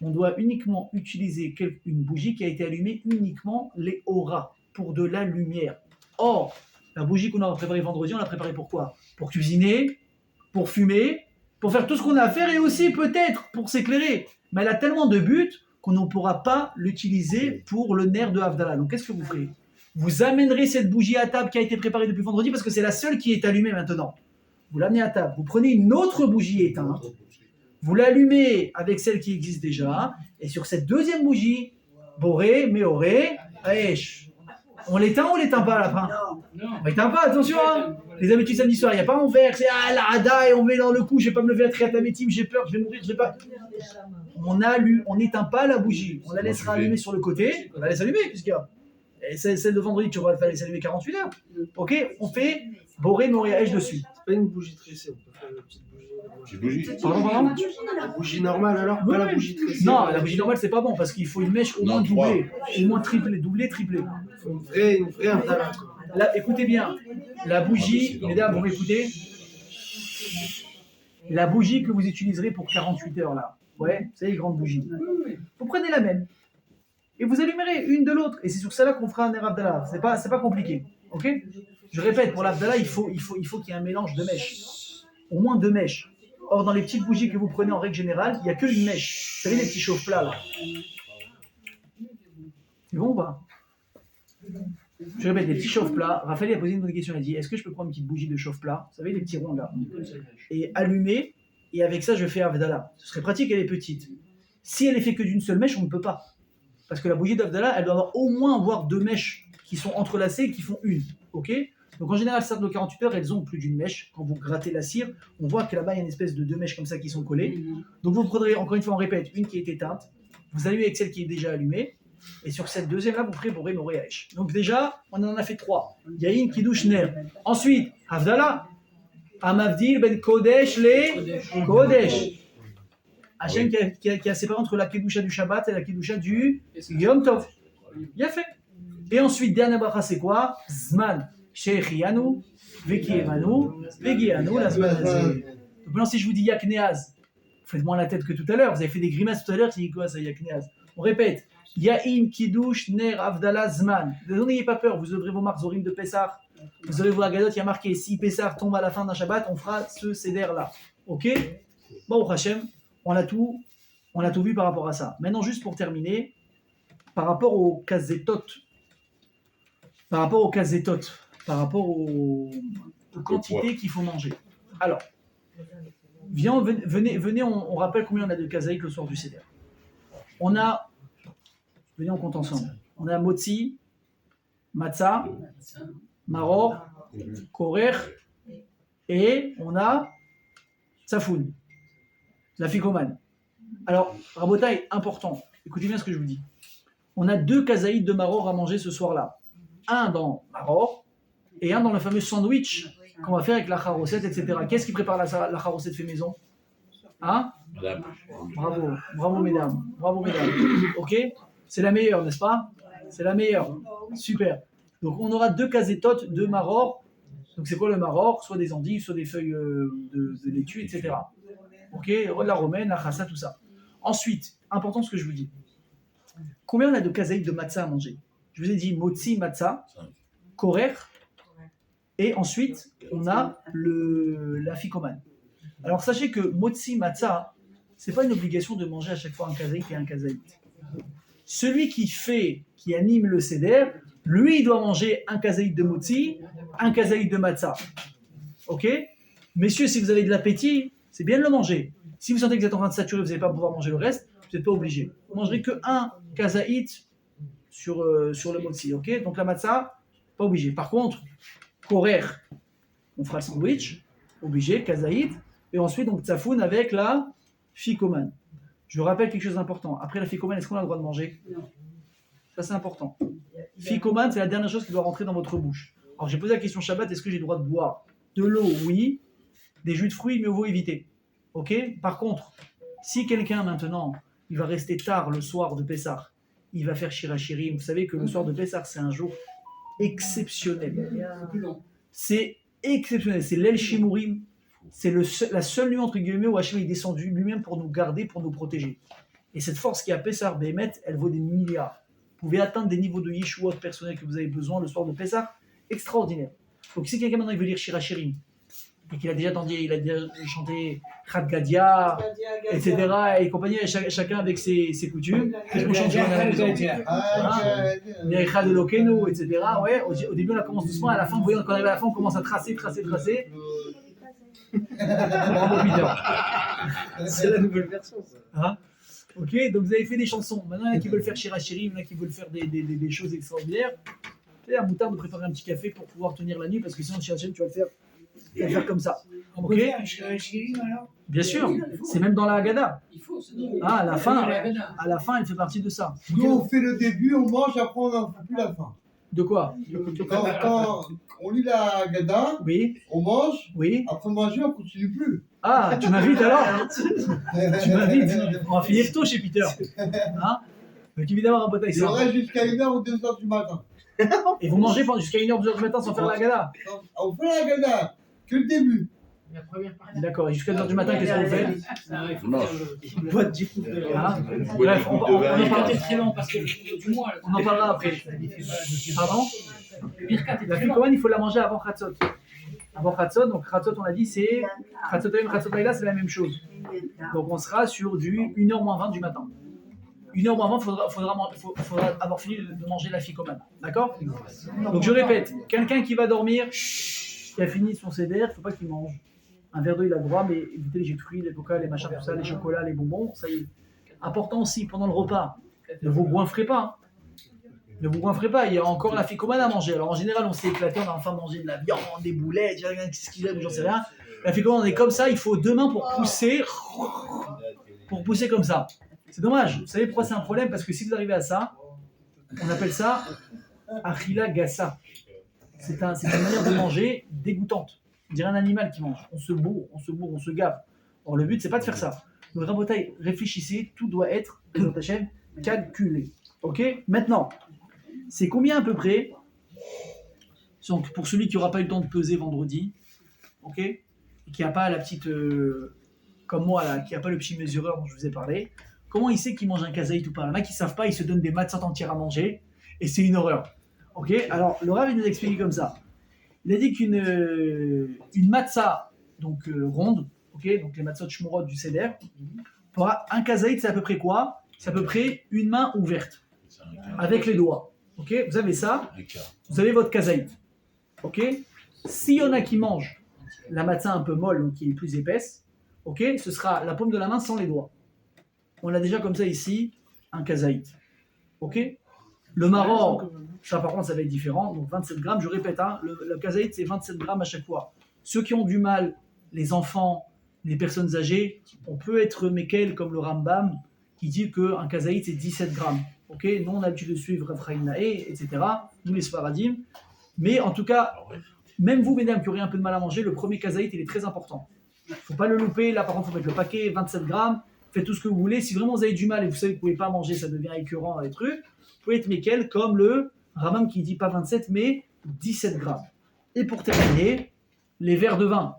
on doit uniquement utiliser une bougie qui a été allumée uniquement les auras, pour de la lumière. Or, la bougie qu'on a préparée vendredi, on l'a préparée pour quoi? Pour cuisiner, pour fumer, pour faire tout ce qu'on a à faire et aussi peut-être pour s'éclairer. Mais elle a tellement de buts qu'on ne pourra pas l'utiliser pour le nerf de Havdalah. Donc qu'est-ce que vous ferez? Vous amènerez cette bougie à table qui a été préparée depuis vendredi parce que c'est la seule qui est allumée maintenant. Vous l'amenez à table, vous prenez une autre bougie éteinte, vous l'allumez avec celle qui existe déjà, et sur cette deuxième bougie, boré, meoré, aesh. On l'éteint ou on l'éteint pas à la fin? On l'éteint pas, attention, hein. Les habitudes samedi soir, il n'y a pas on verre, c'est la hada et on met dans le cou, je vais pas me lever à triatamétim, j'ai peur, je vais mourir, je vais pas. On n'éteint pas la bougie, on la laissera allumer sur le côté, on la laisse allumer, puisqu'il y a. Et celle de vendredi, tu vas la laisser allumer 48 heures. Ok, on fait boré, meoré, aesh dessus. C'est pas une bougie tressée, on peut faire une petite bougie. Pardon? La bougie normale alors, pas la bougie tressée. Non, la bougie normale c'est pas bon parce qu'il faut une mèche au moins doublée, au moins triplée, doublée, triplée. Il faut une vraie Havdalah. Là, écoutez bien, la bougie, mesdames, vous m'écoutez? La bougie que vous utiliserez pour 48 heures là, ouais, c'est les grandes bougies. Vous prenez la même et vous allumerez une de l'autre et c'est sur celle-là qu'on fera un Havdalah. C'est pas compliqué, ok? Je répète, pour l'Havdalah, il faut qu'il y ait un mélange de mèches, au moins 2 mèches. Or, dans les petites bougies que vous prenez en règle générale, il n'y a qu'une mèche. Vous savez, les petits chauffe-plats, là. C'est bon ou pas? Je répète, les petits chauffe-plats. Raphaël a posé une bonne question. Il a dit, est-ce que je peux prendre une petite bougie de chauffe-plat? Vous savez, les petits ronds, là. Et allumer, et avec ça, je fais Havdalah. Ce serait pratique, elle est petite. Si elle est faite que d'une seule mèche, on ne peut pas. Parce que la bougie d'Havdalah, elle doit au moins avoir 2 mèches qui sont entrelacées et qui font une. Ok? Donc en général, certaines de 48 heures, elles ont plus d'une mèche. Quand vous grattez la cire, on voit que là-bas, il y a une espèce de 2 mèches comme ça qui sont collées. Donc vous prendrez, encore une fois, on répète, une qui est éteinte. Vous allumez avec celle qui est déjà allumée. Et sur cette deuxième-là, vous ferez boré, meoré, haesh. Donc déjà, on en a fait 3. Yaïn, kidouche, ner. Ensuite, Havdalah. Amavdil ben kodesh le kodesh. Hachem qui a séparé entre la kedusha du Shabbat et la kedusha du Yom Tov. Bien fait. Et ensuite, dernière bracha, c'est quoi? Zman. Shechianu, Vekiemanu, Vegianu, la Zman. Donc maintenant, si je vous dis Yakneaz, faites moins la tête que tout à l'heure. Vous avez fait des grimaces tout à l'heure, tu dis quoi ça, Yakneaz? On répète. Yaïn, Kiddush, Ner, Havdalah, Zman. N'ayez pas peur, vous ouvrez vos marzorim de Pessah. Vous aurez vos Haggadot, il y a marqué si Pessah tombe à la fin d'un Shabbat, on fera ce Seder-là. Ok? Bon, Hachem, on a tout vu par rapport à ça. Maintenant, juste pour terminer, par rapport aux kazetot, par rapport aux quantités qu'il faut manger. Alors, Venez, on rappelle combien on a de kazaït le soir du Seder. Venez, on compte ensemble. On a motzi, matzah, maror, korer, et on a tsafoun, la ficomane. Alors, Rabotai, important, écoutez bien ce que je vous dis. On a 2 kazaït de maror à manger ce soir-là. Un dans maror et un dans le fameux sandwich qu'on va faire avec la charosette, etc. Qu'est-ce qui prépare la charosette fait maison? Hein? Bravo mesdames. Ok? C'est la meilleure, n'est-ce pas? C'est la meilleure. Super. Donc on aura 2 kasétotes de maror. Donc c'est quoi le maror? Soit des endives, soit des feuilles de laitue, etc. Ok? La romaine, la chassa, tout ça. Ensuite, important ce que je vous dis. Combien on a de kazaït de matzah à manger? Je vous ai dit motzi, matzah, korer, et ensuite on a la ficomane. Alors sachez que motzi, matzah, c'est pas une obligation de manger à chaque fois un kazaït et un kazaït. Celui qui anime le seder, lui il doit manger un kazaït de motzi, un kazaït de matzah. Ok? Messieurs, si vous avez de l'appétit, c'est bien de le manger. Si vous sentez que vous êtes en train de saturer, vous n'allez pas pouvoir manger le reste, vous n'êtes pas obligé. Vous ne mangerez que un kazaït sur le motzi, ok? Donc la matzah, pas obligé. Par contre, korer, on fera le sandwich, obligé, kazaït, et ensuite donc tsafoun avec la ficomane. Je vous rappelle quelque chose d'important. Après la ficomane, est-ce qu'on a le droit de manger? Non. Ça c'est important. Ficomane, c'est la dernière chose qui doit rentrer dans votre bouche. Alors j'ai posé la question Shabbat, est-ce que j'ai le droit de boire de l'eau? Oui. Des jus de fruits, mieux vaut éviter. Ok? Par contre, si quelqu'un maintenant, il va rester tard le soir de Pessah, il va faire Shirachirim. Vous savez que le soir de Pessah, c'est un jour exceptionnel. C'est exceptionnel. C'est l'El Shimurim. C'est la seule nuit, entre guillemets, où Hachem est descendu lui-même pour nous garder, pour nous protéger. Et cette force qui a Pessah Béhémet, elle vaut des milliards. Vous pouvez atteindre des niveaux de Yeshua personnels que vous avez besoin le soir de Pessah, extraordinaire. Donc si quelqu'un maintenant il veut lire Shirachirim, et qu'il a déjà chanté Khat Gadia, etc. et compagnie, chacun avec ses coutumes. Qu'est-ce qu'on chante à la maison? Nericha de Lokenu, etc. Ouais, au début, on commence doucement, à la fin, vous voyez, quand on arrive à la fin, on commence à tracer. Bravo, Peter. C'est la nouvelle version, ça. Hein? Ok, donc vous avez fait des chansons. Maintenant, il y en a qui veulent faire Shirachirim, il y en a qui veulent faire des choses extraordinaires. Et à Moutard, vous préparez un petit café pour pouvoir tenir la nuit, parce que sinon, Shirachirim, tu vas le faire comme ça. Ok? Bien sûr, c'est même dans la Haggadah. Ah, à la fin, elle fait partie de ça. Nous, on fait le début, on mange, après on n'en fait plus la fin. De quoi? Quand on lit la Haggadah, Oui, on mange, oui. après manger, on ne continue plus. Ah, tu m'invites alors? Tu m'invites. On va finir tôt chez Peter. Hein? Donc évidemment, un potail, Il y aurait jusqu'à 1h ou 2h du matin. Et vous mangez jusqu'à 1h, 2h du matin sans faire la Haggadah? On fait la Haggadah, que le début. D'accord, et jusqu'à 1h du matin, qu'est-ce qu'on fait? Boîte du coup. Hein? Bref, on en parlera. On en parlera après. Pardon? La ficomane, il faut la manger avant Khatzot. Avant Khatzot, donc Khatzot, on a dit, c'est Khatzot Laïla, c'est la même chose. Donc on sera sur du 1h moins 20 du matin. 1h moins 20, il faudra avoir fini de manger la ficomane. D'accord? Donc je répète, quelqu'un qui va dormir, qui a fini son seder, il ne faut pas qu'il mange. Un verre d'eau, il a le droit, mais évitez les jus de fruits, les coca, les machins, tout ça, les chocolats, les bonbons, ça y est. Important aussi, pendant le repas, ne vous goinfrez pas. Ne vous goinfrez pas, il y a encore la ficomane à manger. Alors en général, on s'est éclaté, on a enfin mangé de la viande, des boulettes, ce qu'il y a, j'en sais rien. La ficomane, on est comme ça, il faut 2 mains pour pousser comme ça. C'est dommage. Vous savez pourquoi c'est un problème? Parce que si vous arrivez à ça, on appelle ça achila gassa. C'est une manière de manger dégoûtante. On dirait un animal qui mange. On se bourre, on se gave. Or, le but, c'est pas de faire ça. Donc, Rabotai, réfléchissez, tout doit être, dans ta chaîne, calculé. Ok? Maintenant, c'est combien à peu près? Donc, pour celui qui n'aura pas eu le temps de peser vendredi, ok? Et qui n'a pas la petite, comme moi, là, qui n'a pas le petit mesureur dont je vous ai parlé, comment il sait qu'il mange un kazaït ou pas? Il y en a qui ne savent pas, ils se donnent des matzot entières à manger, et c'est une horreur. Ok? Alors, le Rav, il nous a expliqué comme ça. Il a dit qu'une matzah, donc ronde, ok, donc les matzot shmurot du seder, un kazaït, c'est à peu près quoi? C'est à peu près une main ouverte, avec les doigts. Ok? Vous avez ça, vous avez votre kazaït. Ok? S'il y en a qui mangent la matzah un peu molle, donc qui est plus épaisse, ok, ce sera la paume de la main sans les doigts. On a déjà comme ça ici un kazaït. Ok. Le maror, ça par contre, ça va être différent. Donc 27 grammes, je répète, hein, le kazaït, c'est 27 grammes à chaque fois. Ceux qui ont du mal, les enfants, les personnes âgées, on peut être Mekel comme le Rambam, qui dit qu'un kazaït, c'est 17 grammes. Ok. Nous, on a l'habitude de suivre Raphaël Naé, etc. Nous, les Sfaradim. Mais en tout cas, même vous, mesdames, qui aurez un peu de mal à manger, le premier kazaït, il est très important. Il ne faut pas le louper. Là, par contre, il faut mettre le paquet, 27 grammes. Faites tout ce que vous voulez. Si vraiment vous avez du mal et vous savez que vous ne pouvez pas manger, ça devient écœurant dans les trucs, vous pouvez être Mekel comme le Rambam qui dit pas 27, mais 17 grammes. Et pour terminer, les verres de vin.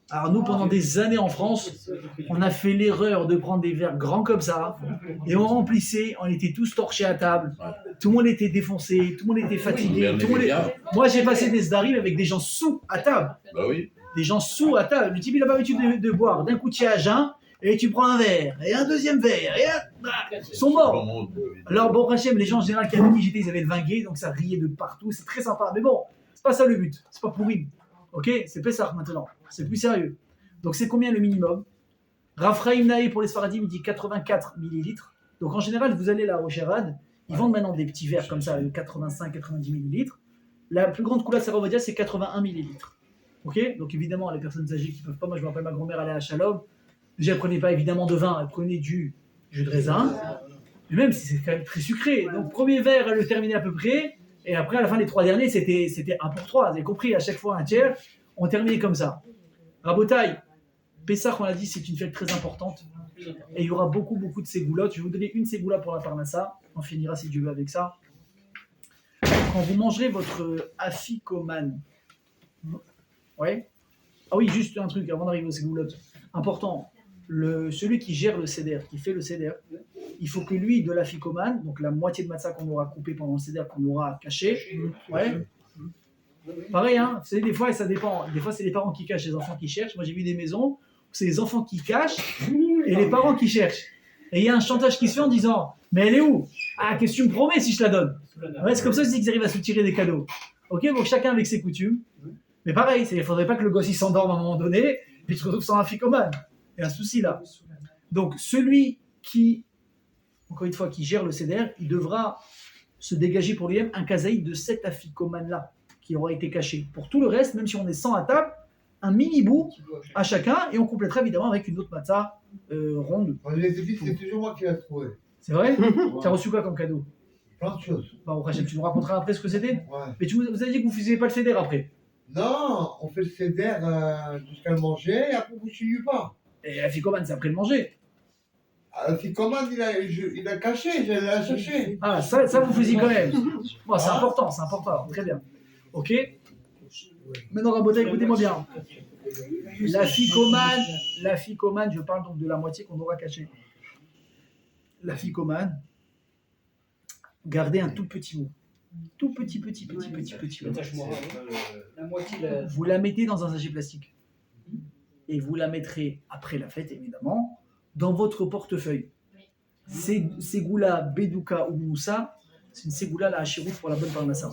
Alors nous, pendant des années en France, on a fait l'erreur de prendre des verres grands comme ça, et on remplissait, on était tous torchés à table, tout le monde était défoncé, tout le monde était fatigué. Tout le monde Moi, j'ai passé des sdarim avec des gens sous à table. Bah oui. Des gens sous à table. Le type, il n'a pas l'habitude de boire. D'un coup, tu es à jeun, et tu prends un verre, et un deuxième verre, et ils sont morts. Alors, bon, Hachem, les gens en général qui avaient dit j'étais, ils avaient le vin gay, donc ça riait de partout, c'est très sympa. Mais bon, c'est pas ça le but, c'est pas pourri. Ok, c'est Pessah maintenant, c'est plus sérieux. Donc, c'est combien le minimum? Raphaël Naé pour les Sfaradim, il dit 84 millilitres. Donc, en général, vous allez là au Sherad, ils vendent maintenant des petits verres comme ça, 85-90 millilitres. La plus grande couleur Saravadia, c'est 81 millilitres. Ok, donc évidemment, les personnes âgées qui ne peuvent pas, moi je me rappelle ma grand-mère allait à Shalom, déjà elle ne prenait pas évidemment de vin, elle prenait du jus de raisin, mais même si c'est quand même très sucré. Donc premier verre, elle le terminait à peu près, et après à la fin des 3 derniers, c'était 1 pour 3, vous avez compris, à chaque fois un tiers, on terminait comme ça. Rabotaï, Pessah, on l'a dit, c'est une fête très importante, et il y aura beaucoup de ségoulottes. Je vais vous donner une ségoula pour la parnassa, on finira si Dieu veut avec ça. Quand vous mangerez votre afikoman, ouais. Ah oui, juste un truc avant d'arriver aux ségoulottes. Important, celui qui gère le seder, qui fait le seder, il faut que lui, de la ficomane, donc la moitié de matzah qu'on aura coupé pendant le seder, qu'on aura caché, ouais. Pareil, hein, vous savez, des fois, ça dépend. Des fois, c'est les parents qui cachent, les enfants qui cherchent. Moi, j'ai vu des maisons où c'est les enfants qui cachent et les parents qui cherchent. Et il y a un chantage qui se fait en disant « Mais elle est où? Ah, qu'est-ce que tu me promets si je te la donne ?» Ouais, c'est comme ça qu'ils arrivent à se tirer des cadeaux. Ok, donc chacun avec ses coutumes. Mais pareil, il ne faudrait pas que le gosse il s'endorme à un moment donné, puis tu te retrouves sans un ficomane. Il y a un souci là. Donc celui qui, encore une fois, qui gère le seder, il devra se dégager pour lui-même un kazaïd de cet afikoman là, qui aura été caché. Pour tout le reste, même si on est 100 à table, un mini bout à chacun, et on complétera évidemment avec une autre matzah ronde. C'est toujours moi qui l'ai trouvé. C'est vrai? Tu as reçu quoi comme cadeau? Plein de choses. Bah, tu nous raconteras après ce que c'était? Ouais. Mais vous avez dit que vous ne faisiez pas le seder après? Non, on fait le céder jusqu'à le manger et après vous ne suivez pas. Et la ficomane, c'est après le manger. Alors, c'est comment il a caché, j'allais la chercher. Ah, ça vous faisiez quand même. Bon, c'est important, très bien. Ok. Maintenant, Rabota, écoutez-moi bien. La ficomane, je parle donc de la moitié qu'on aura cachée. La ficomane, gardez un tout petit mot. Tout petit mot. La moitié, Vous la mettez dans un sachet plastique. Et vous la mettrez, après la fête évidemment, dans votre portefeuille. Ségoula, Bedouka ou Moussa, c'est une ségoula la hachirout pour la bonne parnassa.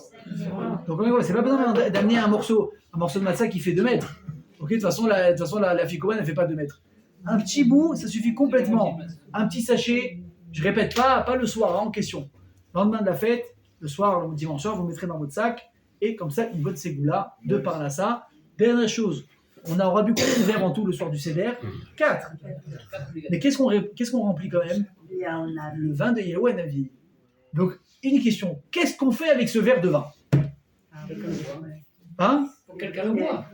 Donc c'est pas besoin d'amener un morceau de matzah qui fait 2 mètres. Ok, de toute façon, la ficomane ne fait pas 2 mètres. Un petit bout, ça suffit complètement. Un petit sachet, je répète pas le soir en question. Le lendemain de la fête, le soir, le dimanche soir, vous mettrez dans votre sac, et comme ça, une bonne ségoula de parnassa. Dernière chose, on aura bu combien de verres en tout le soir du seder? 4. Mais qu'est-ce qu'on remplit quand même? Le vin de Yahweh Navi. Donc, une question, qu'est-ce qu'on fait avec ce verre de vin? Hein? Faut quelqu'un le boit.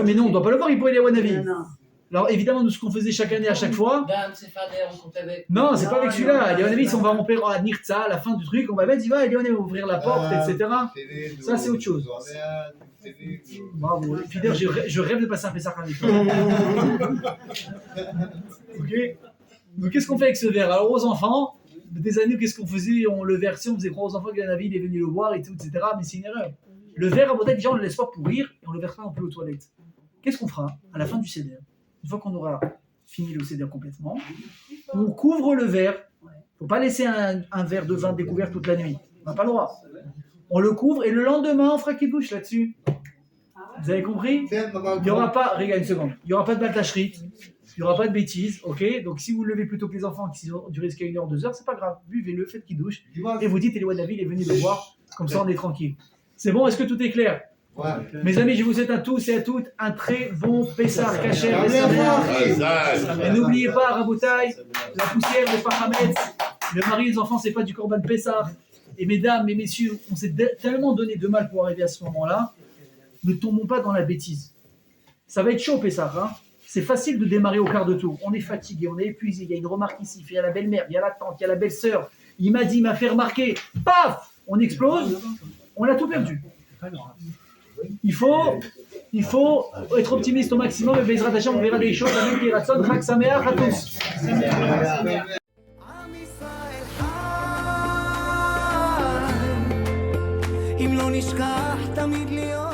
Mais non, on ne doit pas le voir, il pourrait Yahweh Navi. Non. Alors évidemment, nous, ce qu'on faisait chaque année à chaque fois. Dame, c'est Fader, on compte avec. Non, c'est pas avec celui-là. Yahweh Navi, on va remplir à Nirtza, à la fin du truc, on va mettre, il va, Yahweh Navi va ouvrir la porte, etc. Ça, c'est autre chose. Bravo. Et puis d'ailleurs, je rêve de passer un Pessah avec toi. Ok. Donc qu'est-ce qu'on fait avec ce verre? Alors aux enfants, des années, qu'est-ce qu'on faisait? On le versait, on faisait croire aux enfants que Navi il est venu le boire et tout, etc. Mais c'est une erreur. Le verre, à peut-être déjà, on ne le laisse pas pourrir et on le verse pas non plus aux toilettes. Qu'est-ce qu'on fera à la fin du seder? Une fois qu'on aura fini le seder complètement, on couvre le verre. Il ne faut pas laisser un verre de vin découvert toute la nuit. On n'a pas le droit. On le couvre et le lendemain, on fera qu'il bouche là-dessus. Vous avez compris? Il n'y aura pas, regarde une seconde, il n'y aura pas de baltachrit, Il n'y aura pas de bêtises, ok? Donc si vous le levez plutôt que les enfants qui ont duré jusqu'à 1 heure, 2 heures, c'est pas grave. Buvez-le, faites qu'il douche. Dimanche. Et vous dites, Eliwan David est venu le voir. Comme ça, on est tranquille. C'est bon? Est-ce que tout est clair? Ouais. Mes amis, je vous souhaite à tous et à toutes un très bon Pessah, Kacher, Allez, Pessah. Hazak. Et n'oubliez pas, Rabotaï, la poussière n'est pas Hametz. Le mari et les enfants, c'est pas du Korban Pessah. Et mesdames, et messieurs, on s'est tellement donné de mal pour arriver à ce moment-là. Ne tombons pas dans la bêtise. Ça va être chaud, Pessah. Hein, c'est facile de démarrer au quart de tour. On est fatigué, on est épuisé. Il y a une remarque ici. Il y a la belle-mère, il y a la tante, il y a la belle-sœur. Il m'a dit, il m'a fait remarquer. Paf! On explose. On a tout perdu. Il faut être optimiste au maximum. Et Bezrat Hashem, on verra des choses avec les ratzon. Chag Sameach à tous. עם ישראל חי, אם לא נשכח תמיד להיות